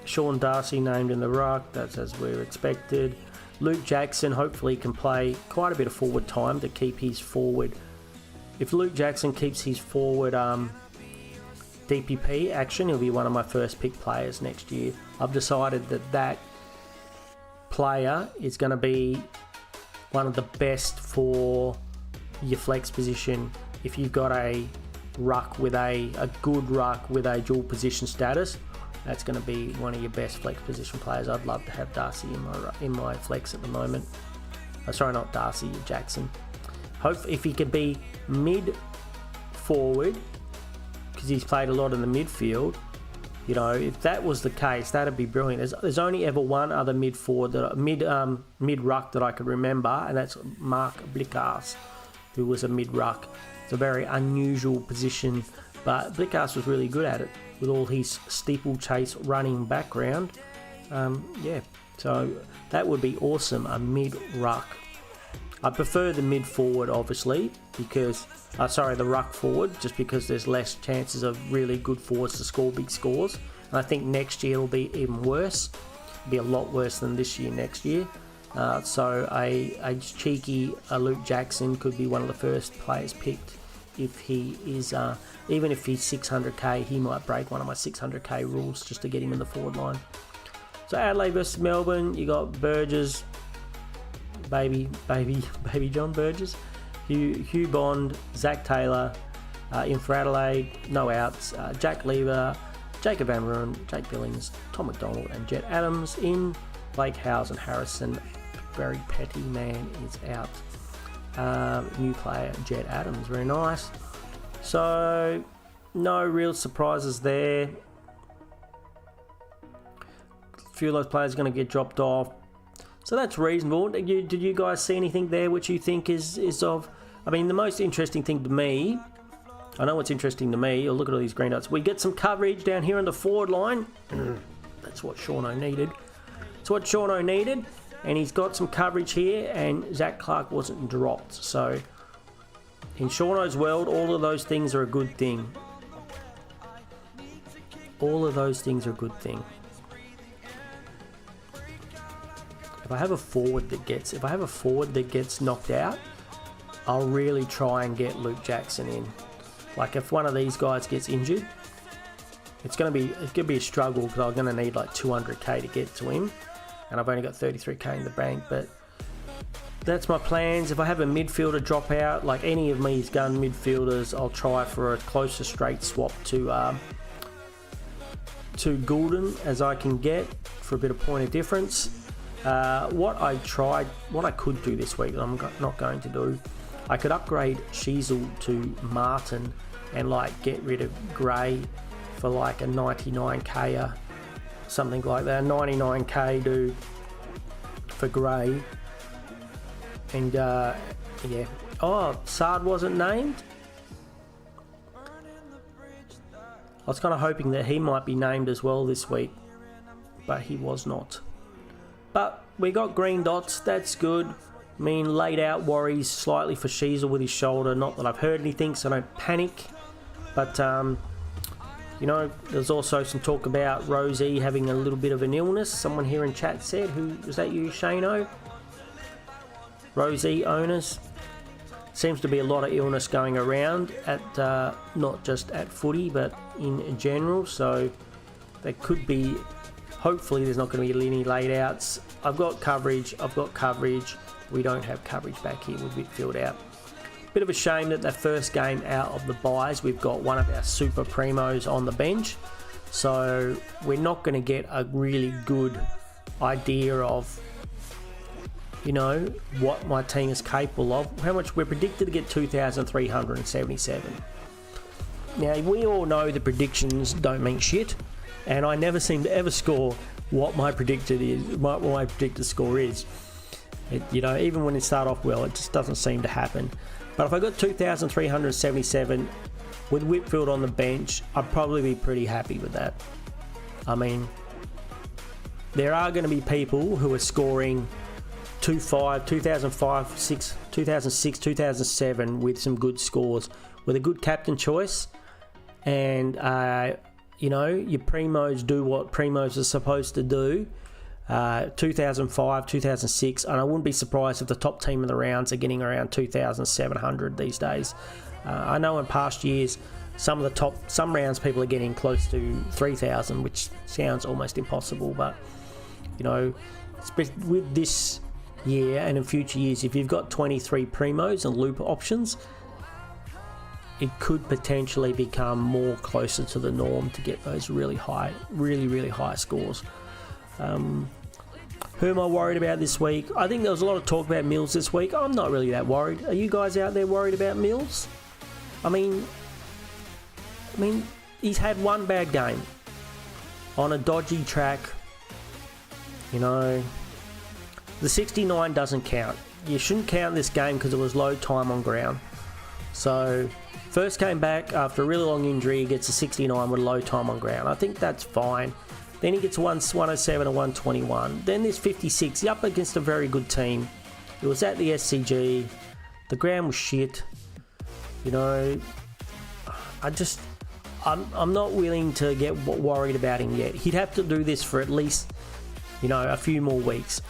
Sean Darcy named in the ruck, that's as we were expected. Luke Jackson hopefully can play quite a bit of forward time to keep his forward. If Luke Jackson keeps his forward DPP action, he'll be one of my first pick players next year. I've decided that player is going to be one of the best for your flex position. If you've got a ruck with a good ruck with a dual position status, that's going to be one of your best flex position players. I'd love to have Darcy in my flex at the moment. Sorry, not Darcy, Jackson. Hope if he could be mid forward, because he's played a lot in the midfield. You know, if that was the case, that'd be brilliant. There's only ever one other mid forward, mid ruck that I could remember, and that's Mark Blickas, who was a mid ruck. It's a very unusual position, but Blickas was really good at it with all his steeplechase running background. Yeah, so that would be awesome, a mid ruck. I prefer the mid forward, obviously, because the ruck forward, just because there's less chances of really good forwards to score big scores. And I think next year will be even worse. It'll be a lot worse than this year next year. So a cheeky Luke Jackson could be one of the first players picked. If he is, even if he's 600k, he might break one of my 600k rules just to get him in the forward line. So Adelaide versus Melbourne, you got Burgess, baby John Burgess, Hugh Bond, Zach Taylor, in for Adelaide, no outs, Jack Lever, Jacob Van Rooyen, Jake Billings, Tom McDonald and Jet Adams in. Blake Howes and Harrison, very petty man, is out. New player Jet Adams, very nice. So no real surprises there. A few of those players are going to get dropped off. So that's reasonable. Did you guys see anything there which you think is of... I mean, the most interesting thing to me... I know what's interesting to me. Oh, look at all these green dots. We get some coverage down here on the forward line. That's what Seano needed. That's what Seano needed. And he's got some coverage here. And Zach Clark wasn't dropped. So, in Seano's world, all of those things are a good thing. All of those things are a good thing. If I have a forward that gets knocked out, I'll really try and get Luke Jackson in. Like if one of these guys gets injured, it's gonna be a struggle because I'm gonna need like 200k to get to him, and I've only got 33k in the bank. But that's my plans. If I have a midfielder drop out, like any of these gun midfielders, I'll try for a closer straight swap to Goulden as I can get for a bit of point of difference. What I could do this week that I'm not going to do, I could upgrade Sheasel to Martin and like get rid of Gray for like a 99k, something like that, 99k dude for Gray. And yeah, oh, Sard wasn't named. I was kind of hoping that he might be named as well this week, but he was not. But we got green dots, that's good. I mean, laid out worries slightly for Sheasel with his shoulder. Not that I've heard anything, so don't panic. But, you know, there's also some talk about Rosie having a little bit of an illness. Someone here in chat said, who was that, you, Shano? Rosie owners. Seems to be a lot of illness going around at not just at footy, but in general. So there could be... Hopefully there's not going to be any laid outs. I've got coverage. We don't have coverage back here with Whitfield out. Bit of a shame that the first game out of the buys, we've got one of our super primos on the bench. So we're not going to get a really good idea of, you know, what my team is capable of. How much we're predicted to get 2,377. Now, we all know the predictions don't mean shit. and I never seem to ever score what my predicted score is. Even when it start off well, it just doesn't seem to happen. But if I got 2,377 with Whitfield on the bench, I'd probably be pretty happy with that. I mean, there are going to be people who are scoring 2,500, 2005, 6, 2006, 2007 with some good scores, with a good captain choice, and your primos do what primos are supposed to do. 2005, 2006, and I wouldn't be surprised if the top team of the rounds are getting around 2,700 these days. I know in past years, some rounds people are getting close to 3,000, which sounds almost impossible, but with this year and in future years, if you've got 23 primos and loop options, it could potentially become more closer to the norm to get those really high scores. Who am I worried about this week? I think there was a lot of talk about Mills this week. I'm not really that worried. Are you guys out there worried about Mills? I mean, he's had one bad game on a dodgy track. The 69 doesn't count. You shouldn't count this game because it was low time on ground. So, first came back after a really long injury, he gets a 69 with low time on ground. I think that's fine. Then he gets 107 and 121. Then there's 56. He's up against a very good team. It was at the SCG. The ground was shit. I'm not willing to get worried about him yet. He'd have to do this for at least, a few more weeks.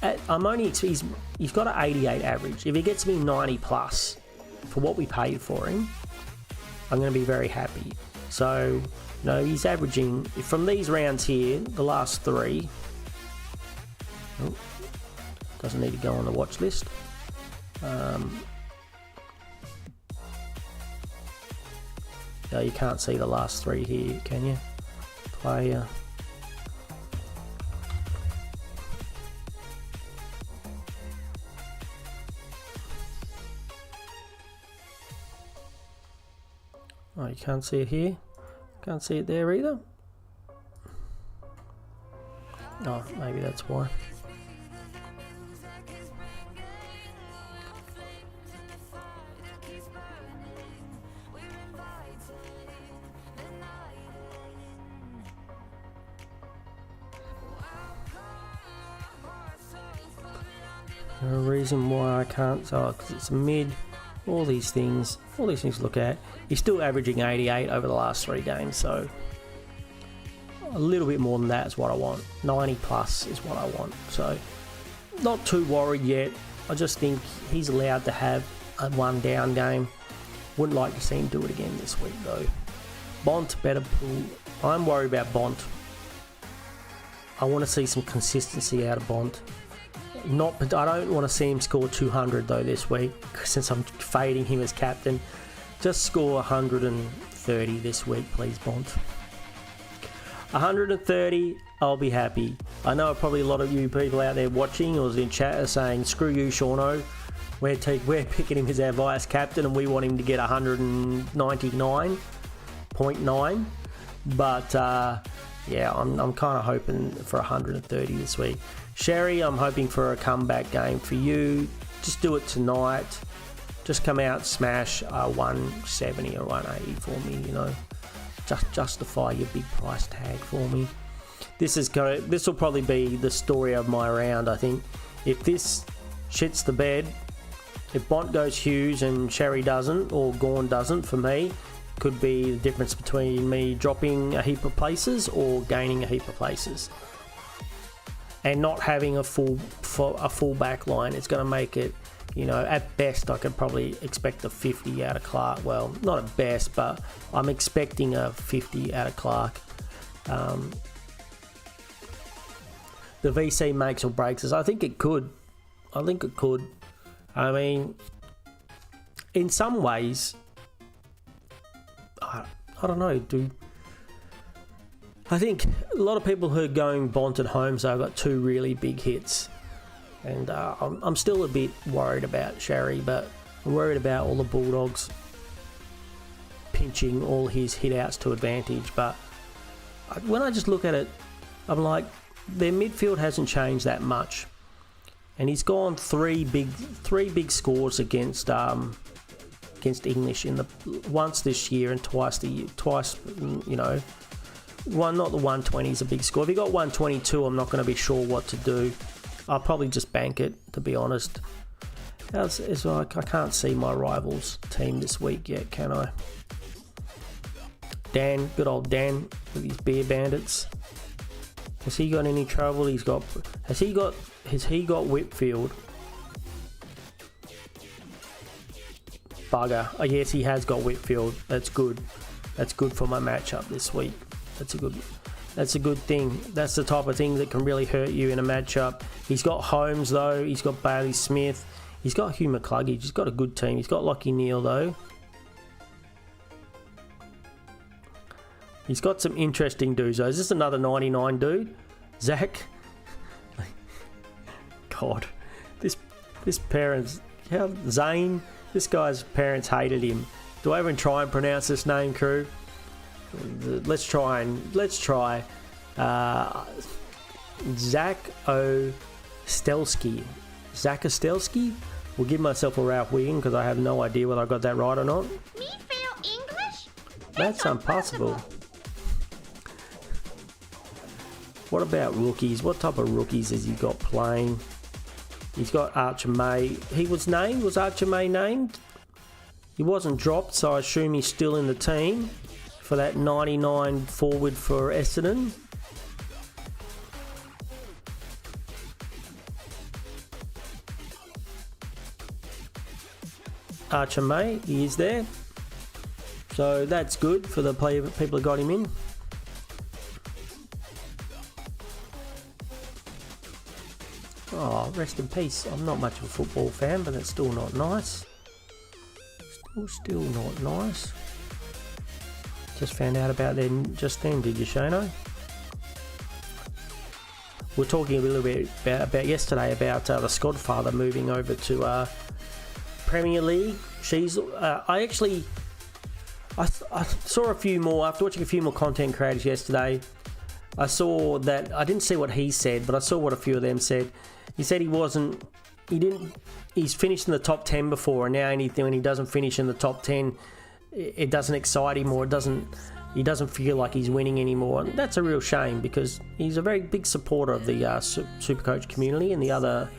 He's got an 88 average. If he gets me 90 plus for what we paid for him, I'm going to be very happy. So, he's averaging, from these rounds here, the last three. Oh, doesn't need to go on the watch list. You can't see the last three here, can you? Player. Oh, you can't see it here. Can't see it there either. Oh, maybe that's why. No reason why I can't. Oh, because it's a mid. All these things to look at. He's still averaging 88 over the last 3 games, so a little bit more than that is what I want. 90 plus is what I want. So not too worried yet. I just think he's allowed to have a one down game. Wouldn't like to see him do it again this week though. Bont better pull. I'm worried about Bont. I want to see some consistency out of Bont. But I don't want to see him score 200 though this week, since I'm fading him as captain. Just score 130 this week, please, Bont. 130, I'll be happy. I know probably a lot of you people out there watching or in chat are saying, screw you, Seano. We're picking him as our vice captain and we want him to get 199.9. But yeah, I'm kind of hoping for 130 this week. Sherry, I'm hoping for a comeback game for you. Just do it tonight. Just come out, smash 170 or 180 for me, Just justify your big price tag for me. This will probably be the story of my round, I think. If this shits the bed, if Bont goes Hughes and Sherry doesn't, or Gawn doesn't for me, could be the difference between me dropping a heap of places or gaining a heap of places. And not having a full back line, it's going to make it, at best I could probably expect a 50 out of Clark. Well, not at best, but I'm expecting a 50 out of Clark. The VC makes or breaks us. I think it could. I mean, in some ways, I don't know, I think a lot of people who are going Bont at home, so I've got 2 really big hits. And I'm still a bit worried about Sherry, but I'm worried about all the Bulldogs pinching all his hit outs to advantage. But when I just look at it, I'm like, their midfield hasn't changed that much, and he's gone three big scores against English once this year and twice, you know, one, not the 120 is a big score. If he got 122, I'm not going to be sure what to do. I'll probably just bank it, to be honest. It's like I can't see my rivals team this week yet, can I? Dan, good old Dan with his beer bandits. Has he got any trouble? Has he got Whitfield? Bugger. Oh yes, he has got Whitfield. That's good. That's good for my matchup this week. That's a good thing. That's the type of thing that can really hurt you in a matchup. He's got Holmes though. He's got Bailey Smith. He's got Hugh McCluggage. He's got a good team. He's got Lockie Neal though. He's got some interesting dudes though. Is this another 99 dude? Zach? God. This parents... Zane? This guy's parents hated him. Do I even try and pronounce this name, crew? Let's try. Zach Ostelsky. Zach Ostelsky? We'll give myself a Ralph Wiggin because I have no idea whether I got that right or not.
Me fail English?
That's impossible. What about rookies? What type of rookies has he got playing? He's got Archer May. Was Archer May named? He wasn't dropped, so I assume he's still in the team for that 99 forward for Essendon. Archer May, he is there. So that's good for the people who got him in. Oh, rest in peace. I'm not much of a football fan, but that's still not nice. Still not nice. Just found out about them just then, did you, Seano? We're talking a little bit about yesterday about the Skodfather moving over to Premier League. I saw a few more after watching a few more content creators yesterday. I saw that I didn't see what he said, but I saw what a few of them said. He said he's finished in the top 10 before, and now anything when he doesn't finish in the top 10, it doesn't excite him, or he doesn't feel like he's winning anymore. And that's a real shame because he's a very big supporter of the Supercoach community and the other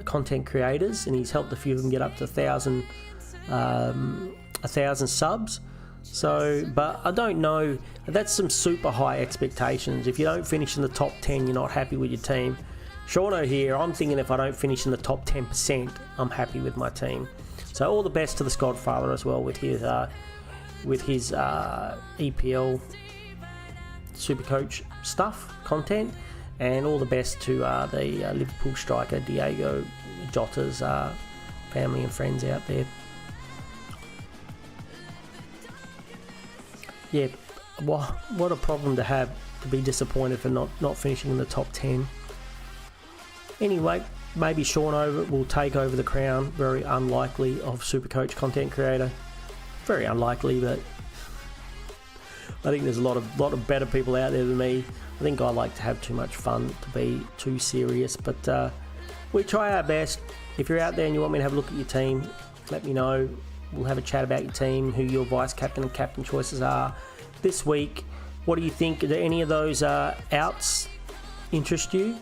content creators, and he's helped a few of them get up to 1,000 subs. So, but I don't know, that's some super high expectations. If you don't finish in the top 10, you're not happy with your team. Seano here, I'm thinking if I don't finish in the top 10%, I'm happy with my team. So all the best to the Skodfather as well with his EPL Supercoach stuff, content, and all the best to the Liverpool striker Diego Jota's family and friends out there. Yeah, what a problem to have, to be disappointed for not finishing in the top 10. Anyway, maybe Seano will take over the crown. Very unlikely of Supercoach content creator. Very unlikely, but I think there's a lot of better people out there than me. I think I like to have too much fun to be too serious, but we try our best. If you're out there and you want me to have a look at your team, let me know. We'll have a chat about your team, who your vice captain and captain choices are this week. What do you think? Do any of those outs interest you?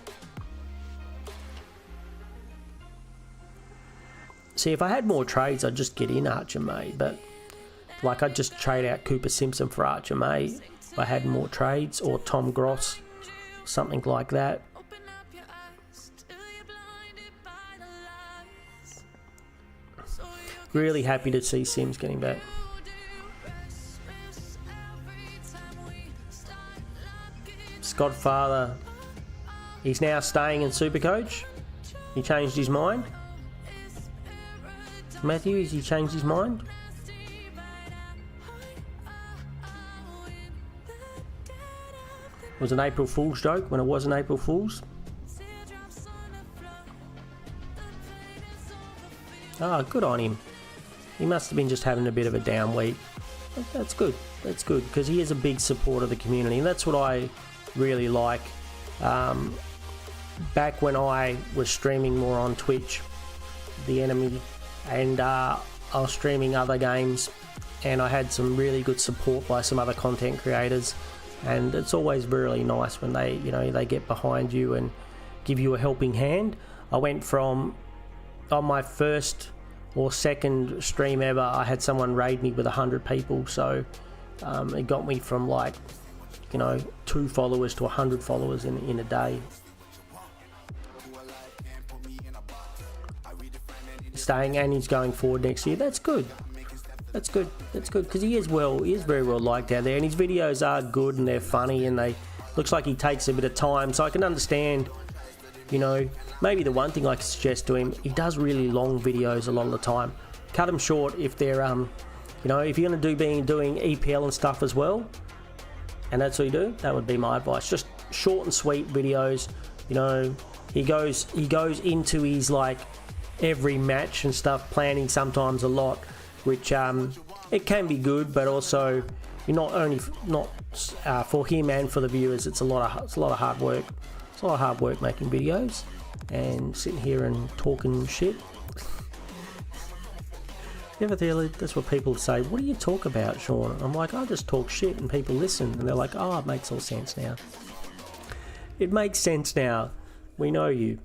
See, if I had more trades, I'd just get in Archer May, but like I'd just trade out Cooper Simpson for Archer May if I had more trades, or Tom Gross, something like that. Really happy to see Sims getting back. Skodfather, he's now staying in Supercoach. He changed his mind. Matthew, has he changed his mind? It was an April Fool's joke when it wasn't April Fool's. Ah, good on him. He must have been just having a bit of a down week. That's good. That's good, because he is a big supporter of the community, and that's what I really like. Back when I was streaming more on Twitch, the enemy, and I was streaming other games, and I had some really good support by some other content creators, and it's always really nice when they, you know, they get behind you and give you a helping hand. I went from, on my first or second stream ever, I had someone raid me with 100 people, so it got me from, like, you know, 2 followers to 100 followers in a day. Staying, and he's going forward next year. That's good. That's good. That's good, because he is very well liked out there, and his videos are good and they're funny, and they looks like he takes a bit of time, so I can understand. You know, maybe the one thing I could suggest to him, he does really long videos a lot of the time. Cut them short if they're, you know, if you're going to be doing EPL and stuff as well, and that's what you do, that would be my advice. Just short and sweet videos. You know, he goes into his, like, every match and stuff, planning sometimes a lot, which it can be good, but also you're not for him and for the viewers, it's a lot of hard work. It's a lot of hard work making videos and sitting here and talking shit. You ever feel that's what people say, what do you talk about, Sean? I'm like, I just talk shit and people listen, and they're like, oh, it makes all sense now. It makes sense now. We know you.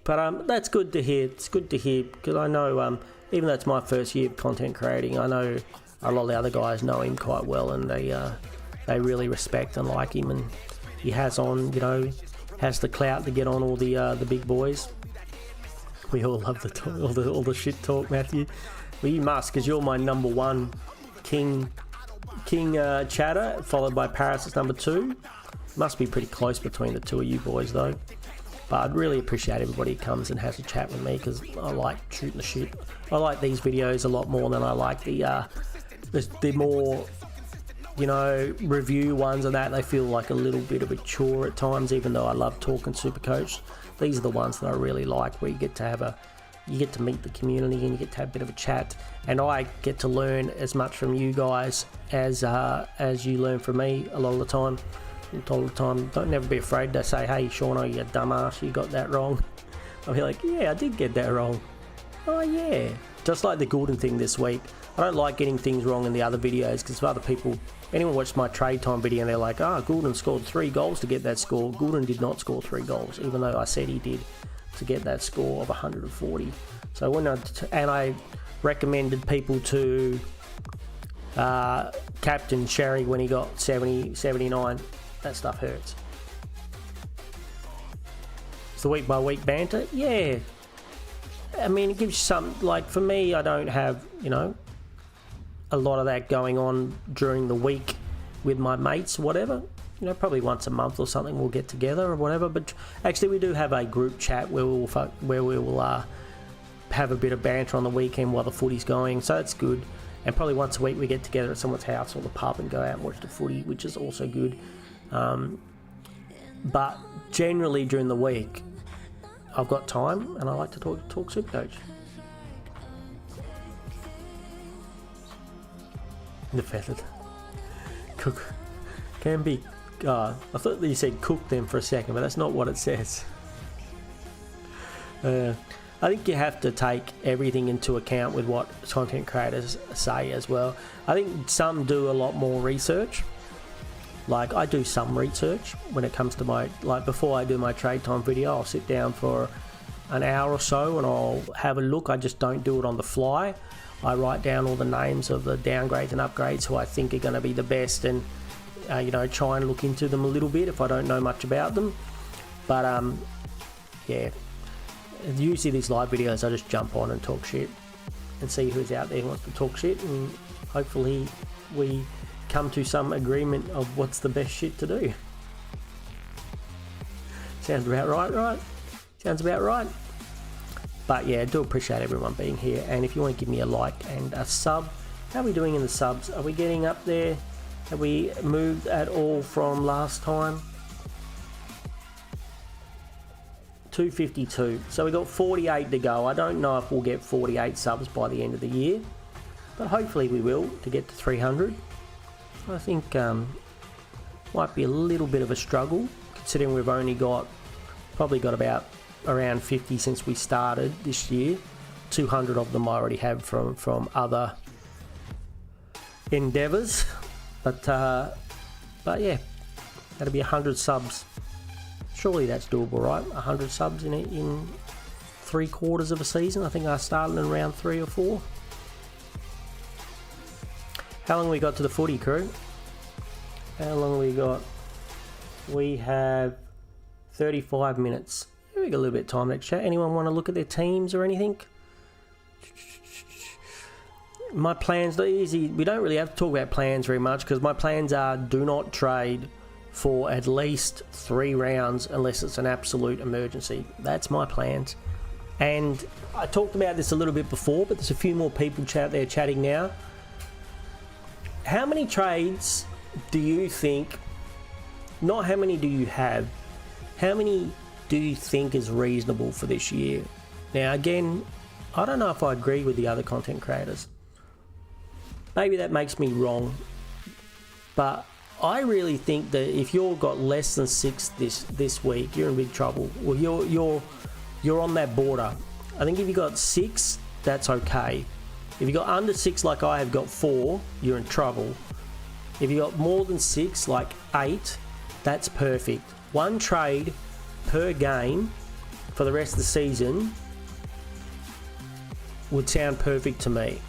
But that's good to hear. It's good to hear, because I know, even though it's my first year of content creating, I know a lot of the other guys know him quite well, and they really respect and like him, and he has on, you know, has the clout to get on all the big boys. We all love the talk, all the shit talk, Matthew. Well, you must, because you're my number one king chatter, followed by Paris as number 2. Must be pretty close between the two of you boys, though. But I'd really appreciate everybody who comes and has a chat with me, because I like shooting the shit. I like these videos a lot more than I like the more, you know, review ones and that. They feel like a little bit of a chore at times, even though I love talking Supercoach. These are the ones that I really like, where you get to meet the community and you get to have a bit of a chat, and I get to learn as much from you guys as you learn from me a lot of the time. All the time. Don't never be afraid to say, hey Seano, you dumbass, you got that wrong. I'll be like, yeah, I did get that wrong. Oh yeah. Just like the Goulden thing this week. I don't like getting things wrong in the other videos, because other people, anyone watched my trade time video and they're like, Goulden scored 3 goals to get that score. Goulden did not score 3 goals, even though I said he did, to get that score of 140. So when I recommended people to Captain Sherry when he got 70, 79. That stuff hurts. It's the week by week banter. Yeah. I mean, it gives you some, like, for me, I don't have, you know, a lot of that going on during the week with my mates or whatever. You know, probably once a month or something we'll get together or whatever. But actually, we do have a group chat where we will have a bit of banter on the weekend while the footy's going. So that's good. And probably once a week we get together at someone's house or the pub and go out and watch the footy, which is also good. But generally during the week I've got time and I like to talk Supercoach. The feathered cook can be I thought that you said cook them for a second, but that's not what it says. I think you have to take everything into account with what content creators say as well. I think some do a lot more research. Like, I do some research when it comes to my, like, before I do my trade time video, I'll sit down for an hour or so and I'll have a look. I just don't do it on the fly. I write down all the names of the downgrades and upgrades who I think are going to be the best, and you know, try and look into them a little bit if I don't know much about them. But yeah, usually these live videos I just jump on and talk shit and see who's out there who wants to talk shit, and hopefully we come to some agreement of what's the best shit to do. Sounds about right? Sounds about right. But yeah, I do appreciate everyone being here, and if you want to give me a like and a sub. How are we doing in the subs? Are we getting up there? Have we moved at all from last time? 252. So we got 48 to go. I don't know if we'll get 48 subs by the end of the year. but hopefully we will to get to 300. I think might be a little bit of a struggle considering we've only probably got about around 50 since we started this year. 200 of them I already have from other endeavours, but yeah, that'll be 100 subs. Surely that's doable, right? 100 subs in 3/4 of a season. I think I started in round 3 or 4. How long we got to the footy, crew? How long we got? We have 35 minutes. We got a little bit of time to chat. Anyone want to look at their teams or anything? My plans are easy. We don't really have to talk about plans very much because my plans are do not trade for at least 3 rounds unless it's an absolute emergency. That's my plans. And I talked about this a little bit before, but there's a few more people out there chatting now. How many trades do you think, not how many do you have, how many do you think is reasonable for this year? Now again, I don't know if I agree with the other content creators. Maybe that makes me wrong, but I really think that if you've got less than 6 this week, you're in big trouble. Well, you're on that border. I think if you got 6, that's okay. If you got under 6 like I have got 4, you're in trouble. If you got more than 6 like 8, that's perfect. 1 trade per game for the rest of the season would sound perfect to me.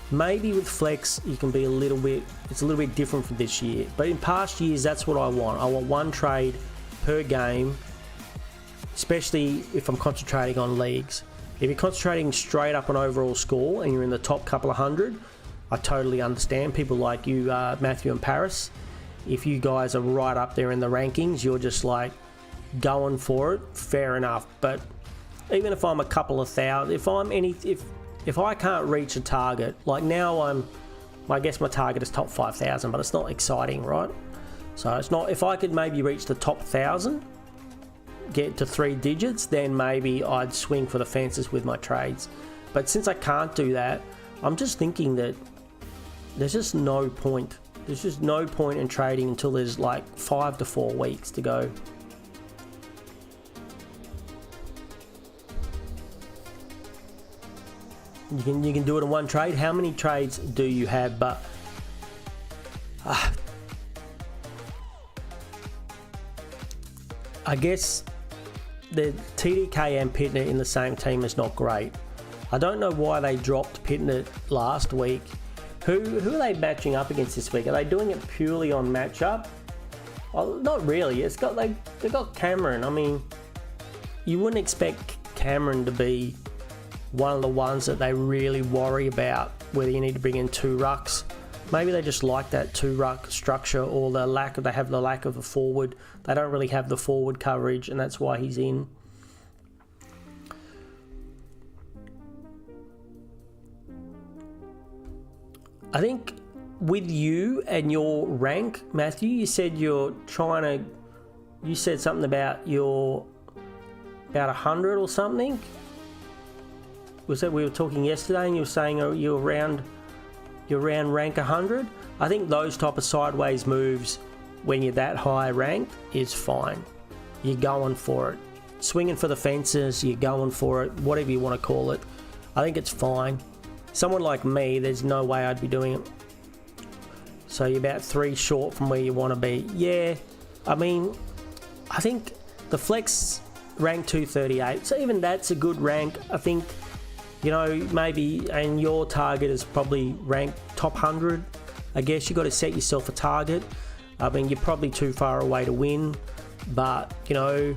Maybe with flex you can be it's a little bit different for this year, but in past years that's what I want. I want 1 trade per game, especially if I'm concentrating on leagues. If you're concentrating straight up on overall score and you're in the top couple of 100, I totally understand. People like you, Matthew and Paris, if you guys are right up there in the rankings, you're just like going for it, fair enough. But even if I'm a couple of thousand, if I can't reach a target, like now I guess my target is top 5,000, but it's not exciting, right? So it's not, if I could maybe reach the top 1,000, get to 3 digits, then maybe I'd swing for the fences with my trades. But since I can't do that, I'm just thinking that there's just no point. There's just no point in trading until there's like 5 to 4 weeks to go. You can do it in 1 trade. How many trades do you have? But I guess the TDK and Pitner in the same team is not great. I don't know why they dropped Pitner last week. Who are they matching up against this week? Are they doing it purely on matchup? Well, not really. They've got Cameron. I mean, you wouldn't expect Cameron to be one of the ones that they really worry about, whether you need to bring in 2 rucks. Maybe they just like that 2 ruck structure, or they have the lack of a forward. They don't really have the forward coverage, and that's why he's in. I think with you and your rank, Matthew, you said you said something about about 100 or something. Was that we were talking yesterday and you were saying you're around rank 100? I think those type of sideways moves when you're that high ranked is fine. You're going for it. Swinging for the fences, you're going for it, whatever you want to call it. I think it's fine. Someone like me, there's no way I'd be doing it. So you're about 3 short from where you want to be. Yeah, I mean, I think the flex rank 238, so even that's a good rank. I think, you know, maybe, and your target is probably ranked top 100. I guess you got to set yourself a target. I mean, you're probably too far away to win, but you know,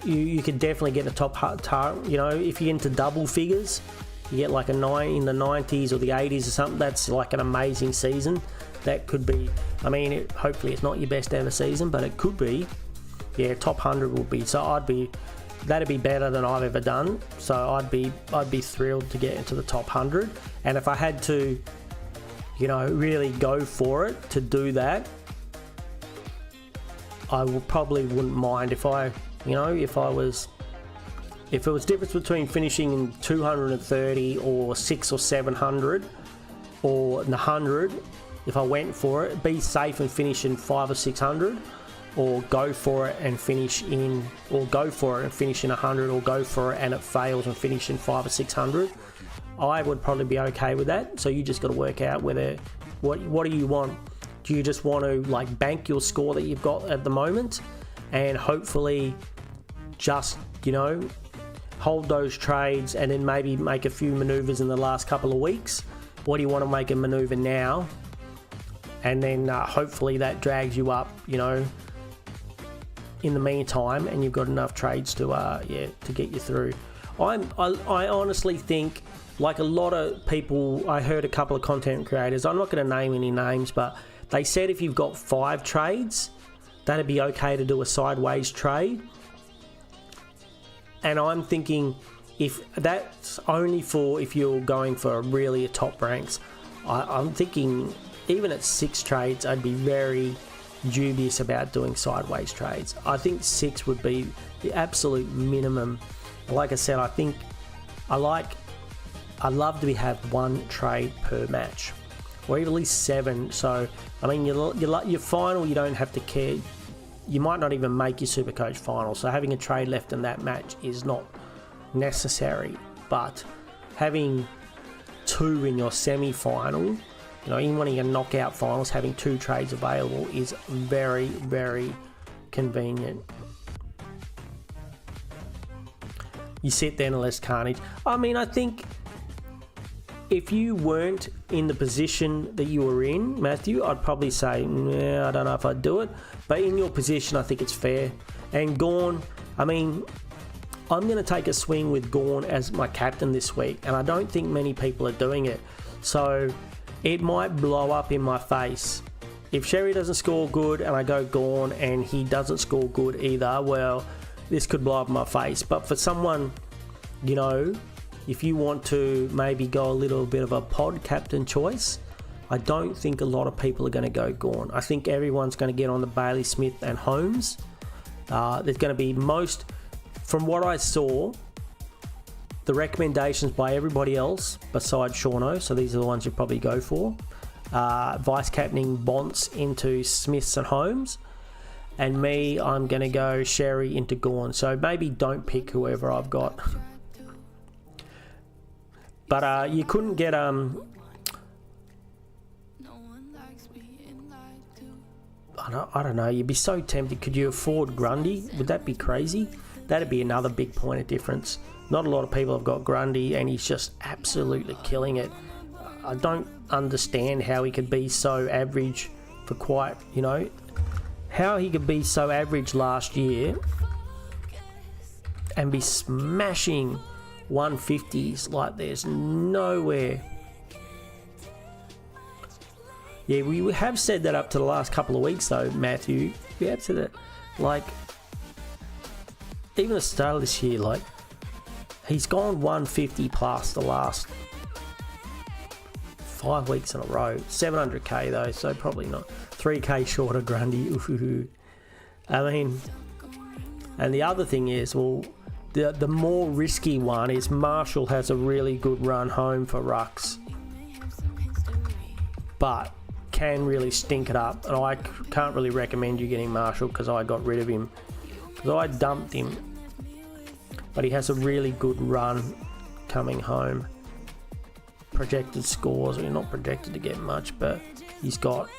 you could definitely get a top target. You know, if you're into double figures, you get like a 9 in the 90s or the 80s or something. That's like an amazing season. That could be. I mean, hopefully it's not your best ever season, but it could be. Yeah, top 100 will be. So that'd be better than I've ever done. So I'd be thrilled to get into the top 100. And if I had to, you know, really go for it to do that, I probably wouldn't mind if I was if it was difference between finishing in 230 or 600 or 700 or 100, if I went for it, be safe and finish in 500 or 600, or go for it and finish in, or go for it and finish in 100, or go for it and it fails and finish in 500 or 600, I would probably be okay with that. So you just got to work out whether what do you want. Do you just want to like bank your score that you've got at the moment and hopefully just, you know, hold those trades and then maybe make a few maneuvers in the last couple of weeks? Or do you want to make a maneuver now and then hopefully that drags you up, you know, in the meantime, and you've got enough trades to to get you through. I honestly think, like a lot of people, I heard a couple of content creators, I'm not going to name any names, but they said if you've got 5 trades, that'd be okay to do a sideways trade. And I'm thinking, if that's only for if you're going for really a top ranks, I'm thinking even at 6 trades, I'd be very dubious about doing sideways trades. I think 6 would be the absolute minimum. Like I said, I think I'd love to have 1 trade per match, or even at least 7. So, I mean, your final, you don't have to care. You might not even make your Supercoach final, so having a trade left in that match is not necessary. But having 2 in your semi-final, you know, in one of your knockout finals, having 2 trades available is very, very convenient. You sit there and less carnage. I mean, I think if you weren't in the position that you were in, Matthew, I'd probably say, nah, I don't know if I'd do it. But in your position, I think it's fair. And Gawn, I mean, I'm going to take a swing with Gawn as my captain this week, and I don't think many people are doing it. So it might blow up in my face. If Sherry doesn't score good and I go Gawn and he doesn't score good either, well, this could blow up in my face. But for someone, you know, if you want to maybe go a little bit of a pod captain choice, I don't think a lot of people are going to go Gawn. I think everyone's going to get on the Bailey Smith and Holmes. There's going to be from what I saw, the recommendations by everybody else besides Seano, so these are the ones you probably go for. Vice captaining Bonts into Smiths and Holmes. And me, I'm going to go Sherry into Gawn. So maybe don't pick whoever I've got. But you couldn't get... I don't know. You'd be so tempted. Could you afford Grundy? Would that be crazy? That'd be another big point of difference. Not a lot of people have got Grundy, and he's just absolutely killing it. I don't understand how he could be so average for quite, you know, how he could be so average last year and be smashing 150s like there's nowhere. Yeah, we have said that up to the last couple of weeks though, Matthew. We have said that, like, even the start of this year, like, he's gone 150 plus the last 5 weeks in a row. 700k though, so probably not. 3k short of Grundy. I mean, and the other thing is, well, the more risky one is Marshall has a really good run home for rucks, but can really stink it up. And I can't really recommend you getting Marshall because I got rid of him, because I dumped him. But he has a really good run coming home. Projected scores, we're not projected to get much, but he's got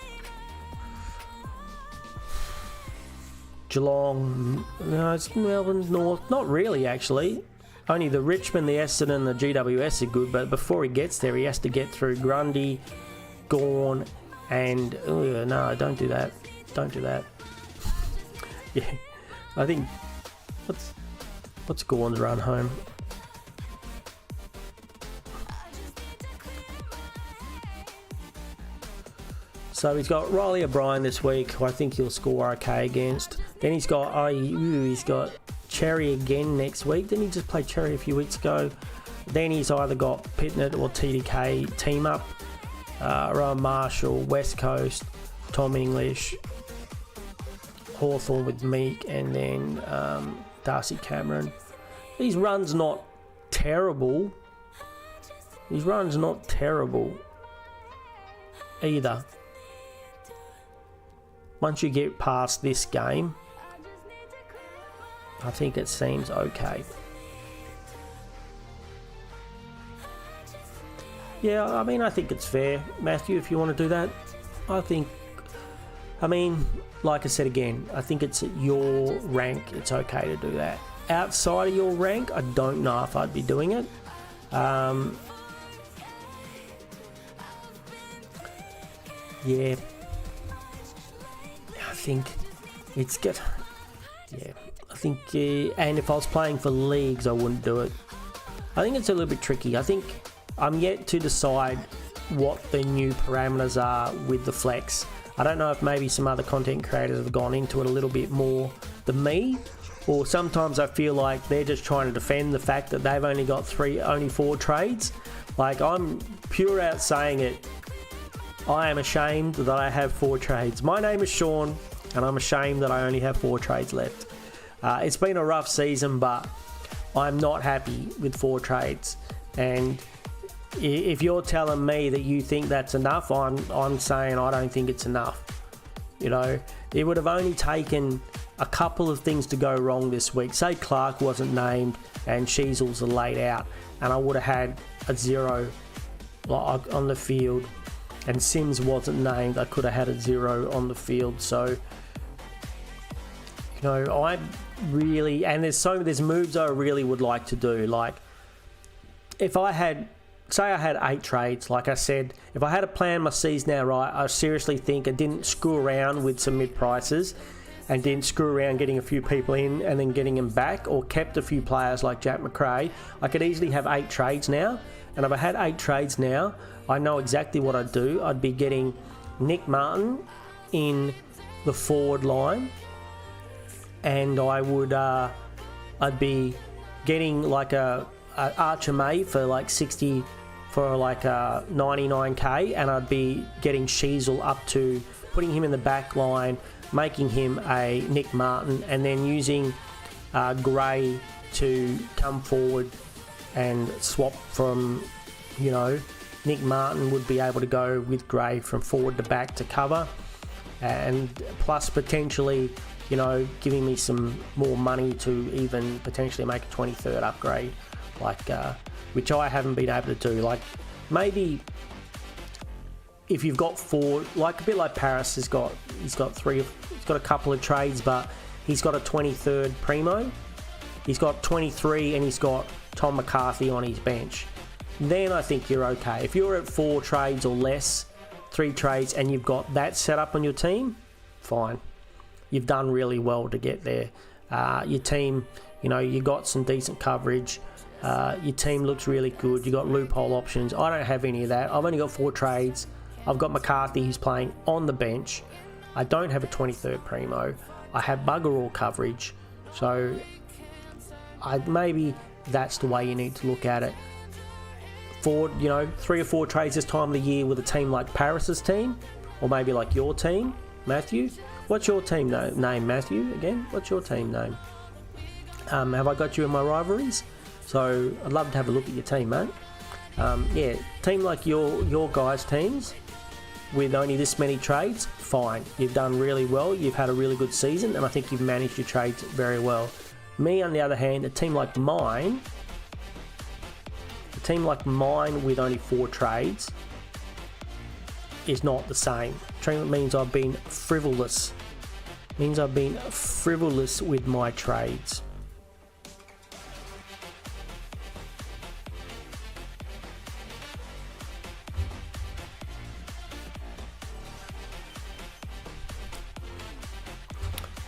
Geelong, no, it's Melbourne North, not really actually. Only the Richmond, the Essendon and the GWS are good, but before he gets there, he has to get through Grundy, Gawn, and no, don't do that. Don't do that. Yeah, I think what's Gawn's run home? So he's got Riley O'Brien this week, who I think he'll score okay against. Then he's got he's got Cherry again next week. Didn't he just play Cherry a few weeks ago? Then he's either got Pittnett or TDK team up. Rowan Marshall, West Coast, Tom English, Hawthorn with Meek, and then Darcy Cameron. his run's not terrible. His run's not terrible either. Once you get past this game, I think it seems okay. Yeah, I mean, I think it's fair, Matthew, if you want to do that. I mean, like I said again, I think it's at your rank, it's okay to do that. Outside of your rank, I don't know if I'd be doing it. Yeah, I think it's good. Yeah, I think, and if I was playing for leagues, I wouldn't do it. I think it's a little bit tricky. I think I'm yet to decide what the new parameters are with the flex. I don't know if maybe some other content creators have gone into it a little bit more than me, or sometimes I feel like they're just trying to defend the fact that they've only got 4 trades. Like, I'm pure out saying it. I am ashamed that I have 4 trades. My name is Sean, and I'm ashamed that I only have 4 trades left. It's been a rough season, but I'm not happy with 4 trades. And if you're telling me that you think that's enough, I'm saying I don't think it's enough. You know, it would have only taken a couple of things to go wrong this week. Say Clark wasn't named and Sheasels are laid out, and I would have had a 0 on the field, and Sims wasn't named, I could have had a 0 on the field. So, you know, I really, and there's moves I really would like to do. Like, if I had, say I had 8 trades, like I said, if I had to plan my season now right, I seriously think I didn't screw around with some mid prices and didn't screw around getting a few people in and then getting them back, or kept a few players like Jack McRae, I could easily have 8 trades now. And if I had 8 trades now, I know exactly what I'd do. I'd be getting Nick Martin in the forward line, and I'd be getting like a Archer May for like 60, for like 99k, and I'd be getting Sheasel up to, putting him in the back line, making him a Nick Martin, and then using Gray to come forward and swap from, you know, Nick Martin would be able to go with Gray from forward to back to cover, and plus potentially, you know, giving me some more money to even potentially make a 23rd upgrade, like which I haven't been able to do. Like, maybe if you've got 4, like a bit like Paris he's got a couple of trades, but he's got a 23rd primo, he's got 23, and he's got Tom McCarthy on his bench. Then I think you're okay. If you're at 4 trades or less, 3 trades, and you've got that set up on your team, fine. You've done really well to get there. Your team, you know, you got some decent coverage. Your team looks really good. You got loophole options. I don't have any of that. I've only got 4 trades. I've got McCarthy who's playing on the bench. I don't have a 23rd primo. I have bugger all coverage. So maybe that's the way you need to look at it. 4, you know, 3 or 4 trades this time of the year with a team like Paris's team, or maybe like your team, Matthew. What's your team name, Matthew? Again, what's your team name? Have I got you in my rivalries? So I'd love to have a look at your team, mate. Yeah, team like your guys' teams with only this many trades, fine. You've done really well. You've had a really good season, and I think you've managed your trades very well. Me, on the other hand, a team like mine with only 4 trades is not the same. It means I've been frivolous. With my trades.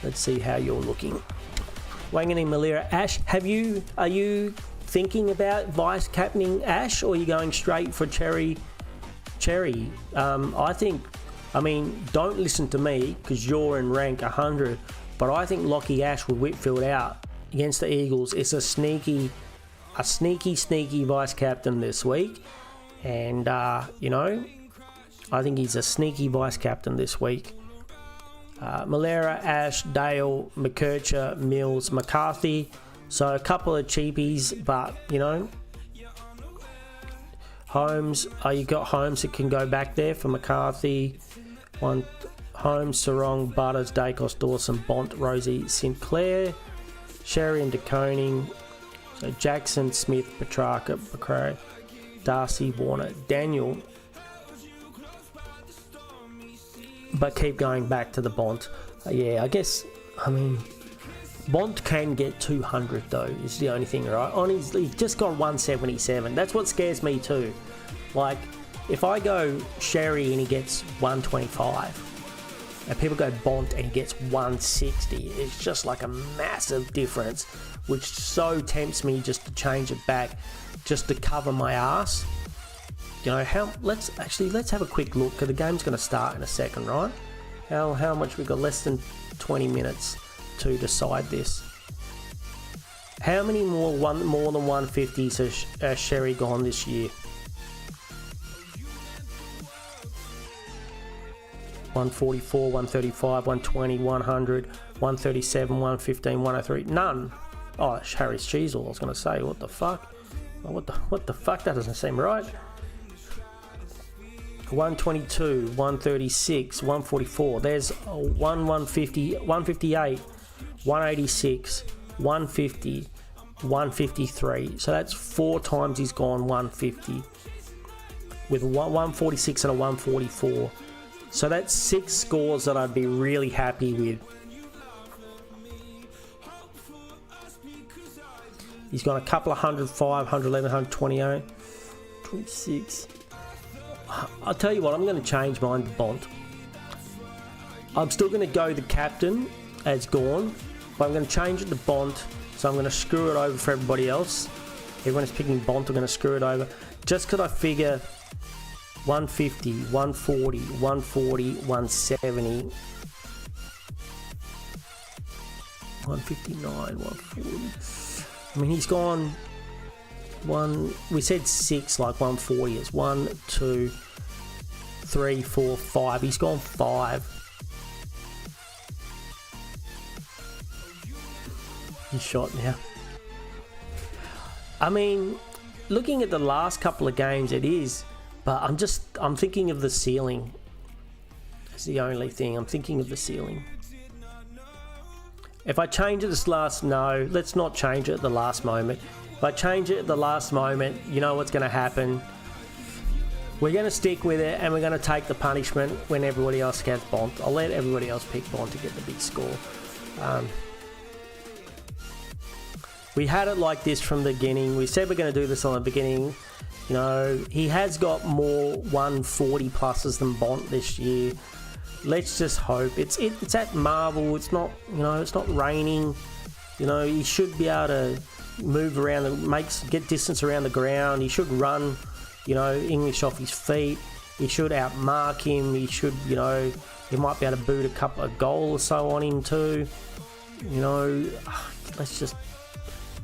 Let's see how you're looking. Wangani Malira, Ash, are you thinking about vice captaining Ash, or are you going straight for Cherry? I mean, don't listen to me because you're in rank 100, but I think Lockie Ash with Whitfield out against the Eagles is a sneaky vice captain this week, and you know, I think he's a sneaky vice captain this week. Malera, Ash, Dale, McKercher, Mills, McCarthy, So a couple of cheapies, but you know, Holmes, you got Holmes that can go back there for McCarthy. One Holmes, Sarong, Butters, Dacos, Dawson, Bont, Rosie, Sinclair, Sherry and DeConing. So Jackson, Smith, Petrarca, McRae, Darcy, Warner, Daniel. But keep going back to the Bont. Yeah, I guess, I mean, Bont can get 200 though, is the only thing, right? He's just got 177. That's what scares me too. Like, if I go Sherry and he gets 125, and people go Bont and he gets 160, it's just like a massive difference, which so tempts me just to change it back, just to cover my ass. You know, let's have a quick look, because the game's going to start in a second, right? How much we got? Less than 20 minutes to decide this. How many more than 150s has Sherry gone this year? 144, 135, 120, 100, 137, 115, 103. None. Oh, Harry's Cheezel, I was going to say. What the fuck? What the fuck? That doesn't seem right. 122, 136, 144. There's 150, 158, 186, 150, 153. So that's 4 times he's gone 150 with 146 and a 144. So that's 6 scores that I'd be really happy with. He's got a couple of 105, 111, 128, 26. I'll tell you what, I'm going to change mine to Bont. I'm still going to go the captain as Gorn, but I'm going to change it to Bont, so I'm going to screw it over for everybody else. Everyone is picking Bont, I'm going to screw it over. Just because I figure 150, 140, 140, 170, 159, 140. I mean, he's gone we said 6, like 140 is 1, 2, 3, 4, 5. He's gone 5. He's shot now. I mean, looking at the last couple of games, it is, but I'm thinking of the ceiling. That's the only thing. I'm thinking of the ceiling. If I change it no, let's not change it at the last moment. If I change it at the last moment, you know what's going to happen. We're going to stick with it, and we're going to take the punishment when everybody else gets Bont. I'll let everybody else pick Bont to get the big score. We had it like this from the beginning. We said we're going to do this on the beginning. You know, he has got more 140 pluses than Bont this year. Let's just hope. It's at Marvel. It's not, you know, it's not raining. You know, he should be able to move around and get distance around the ground. He should run, you know, English off his feet. He should outmark him. He should, you know, he might be able to boot a couple of goals or so on him too. You know, let's just,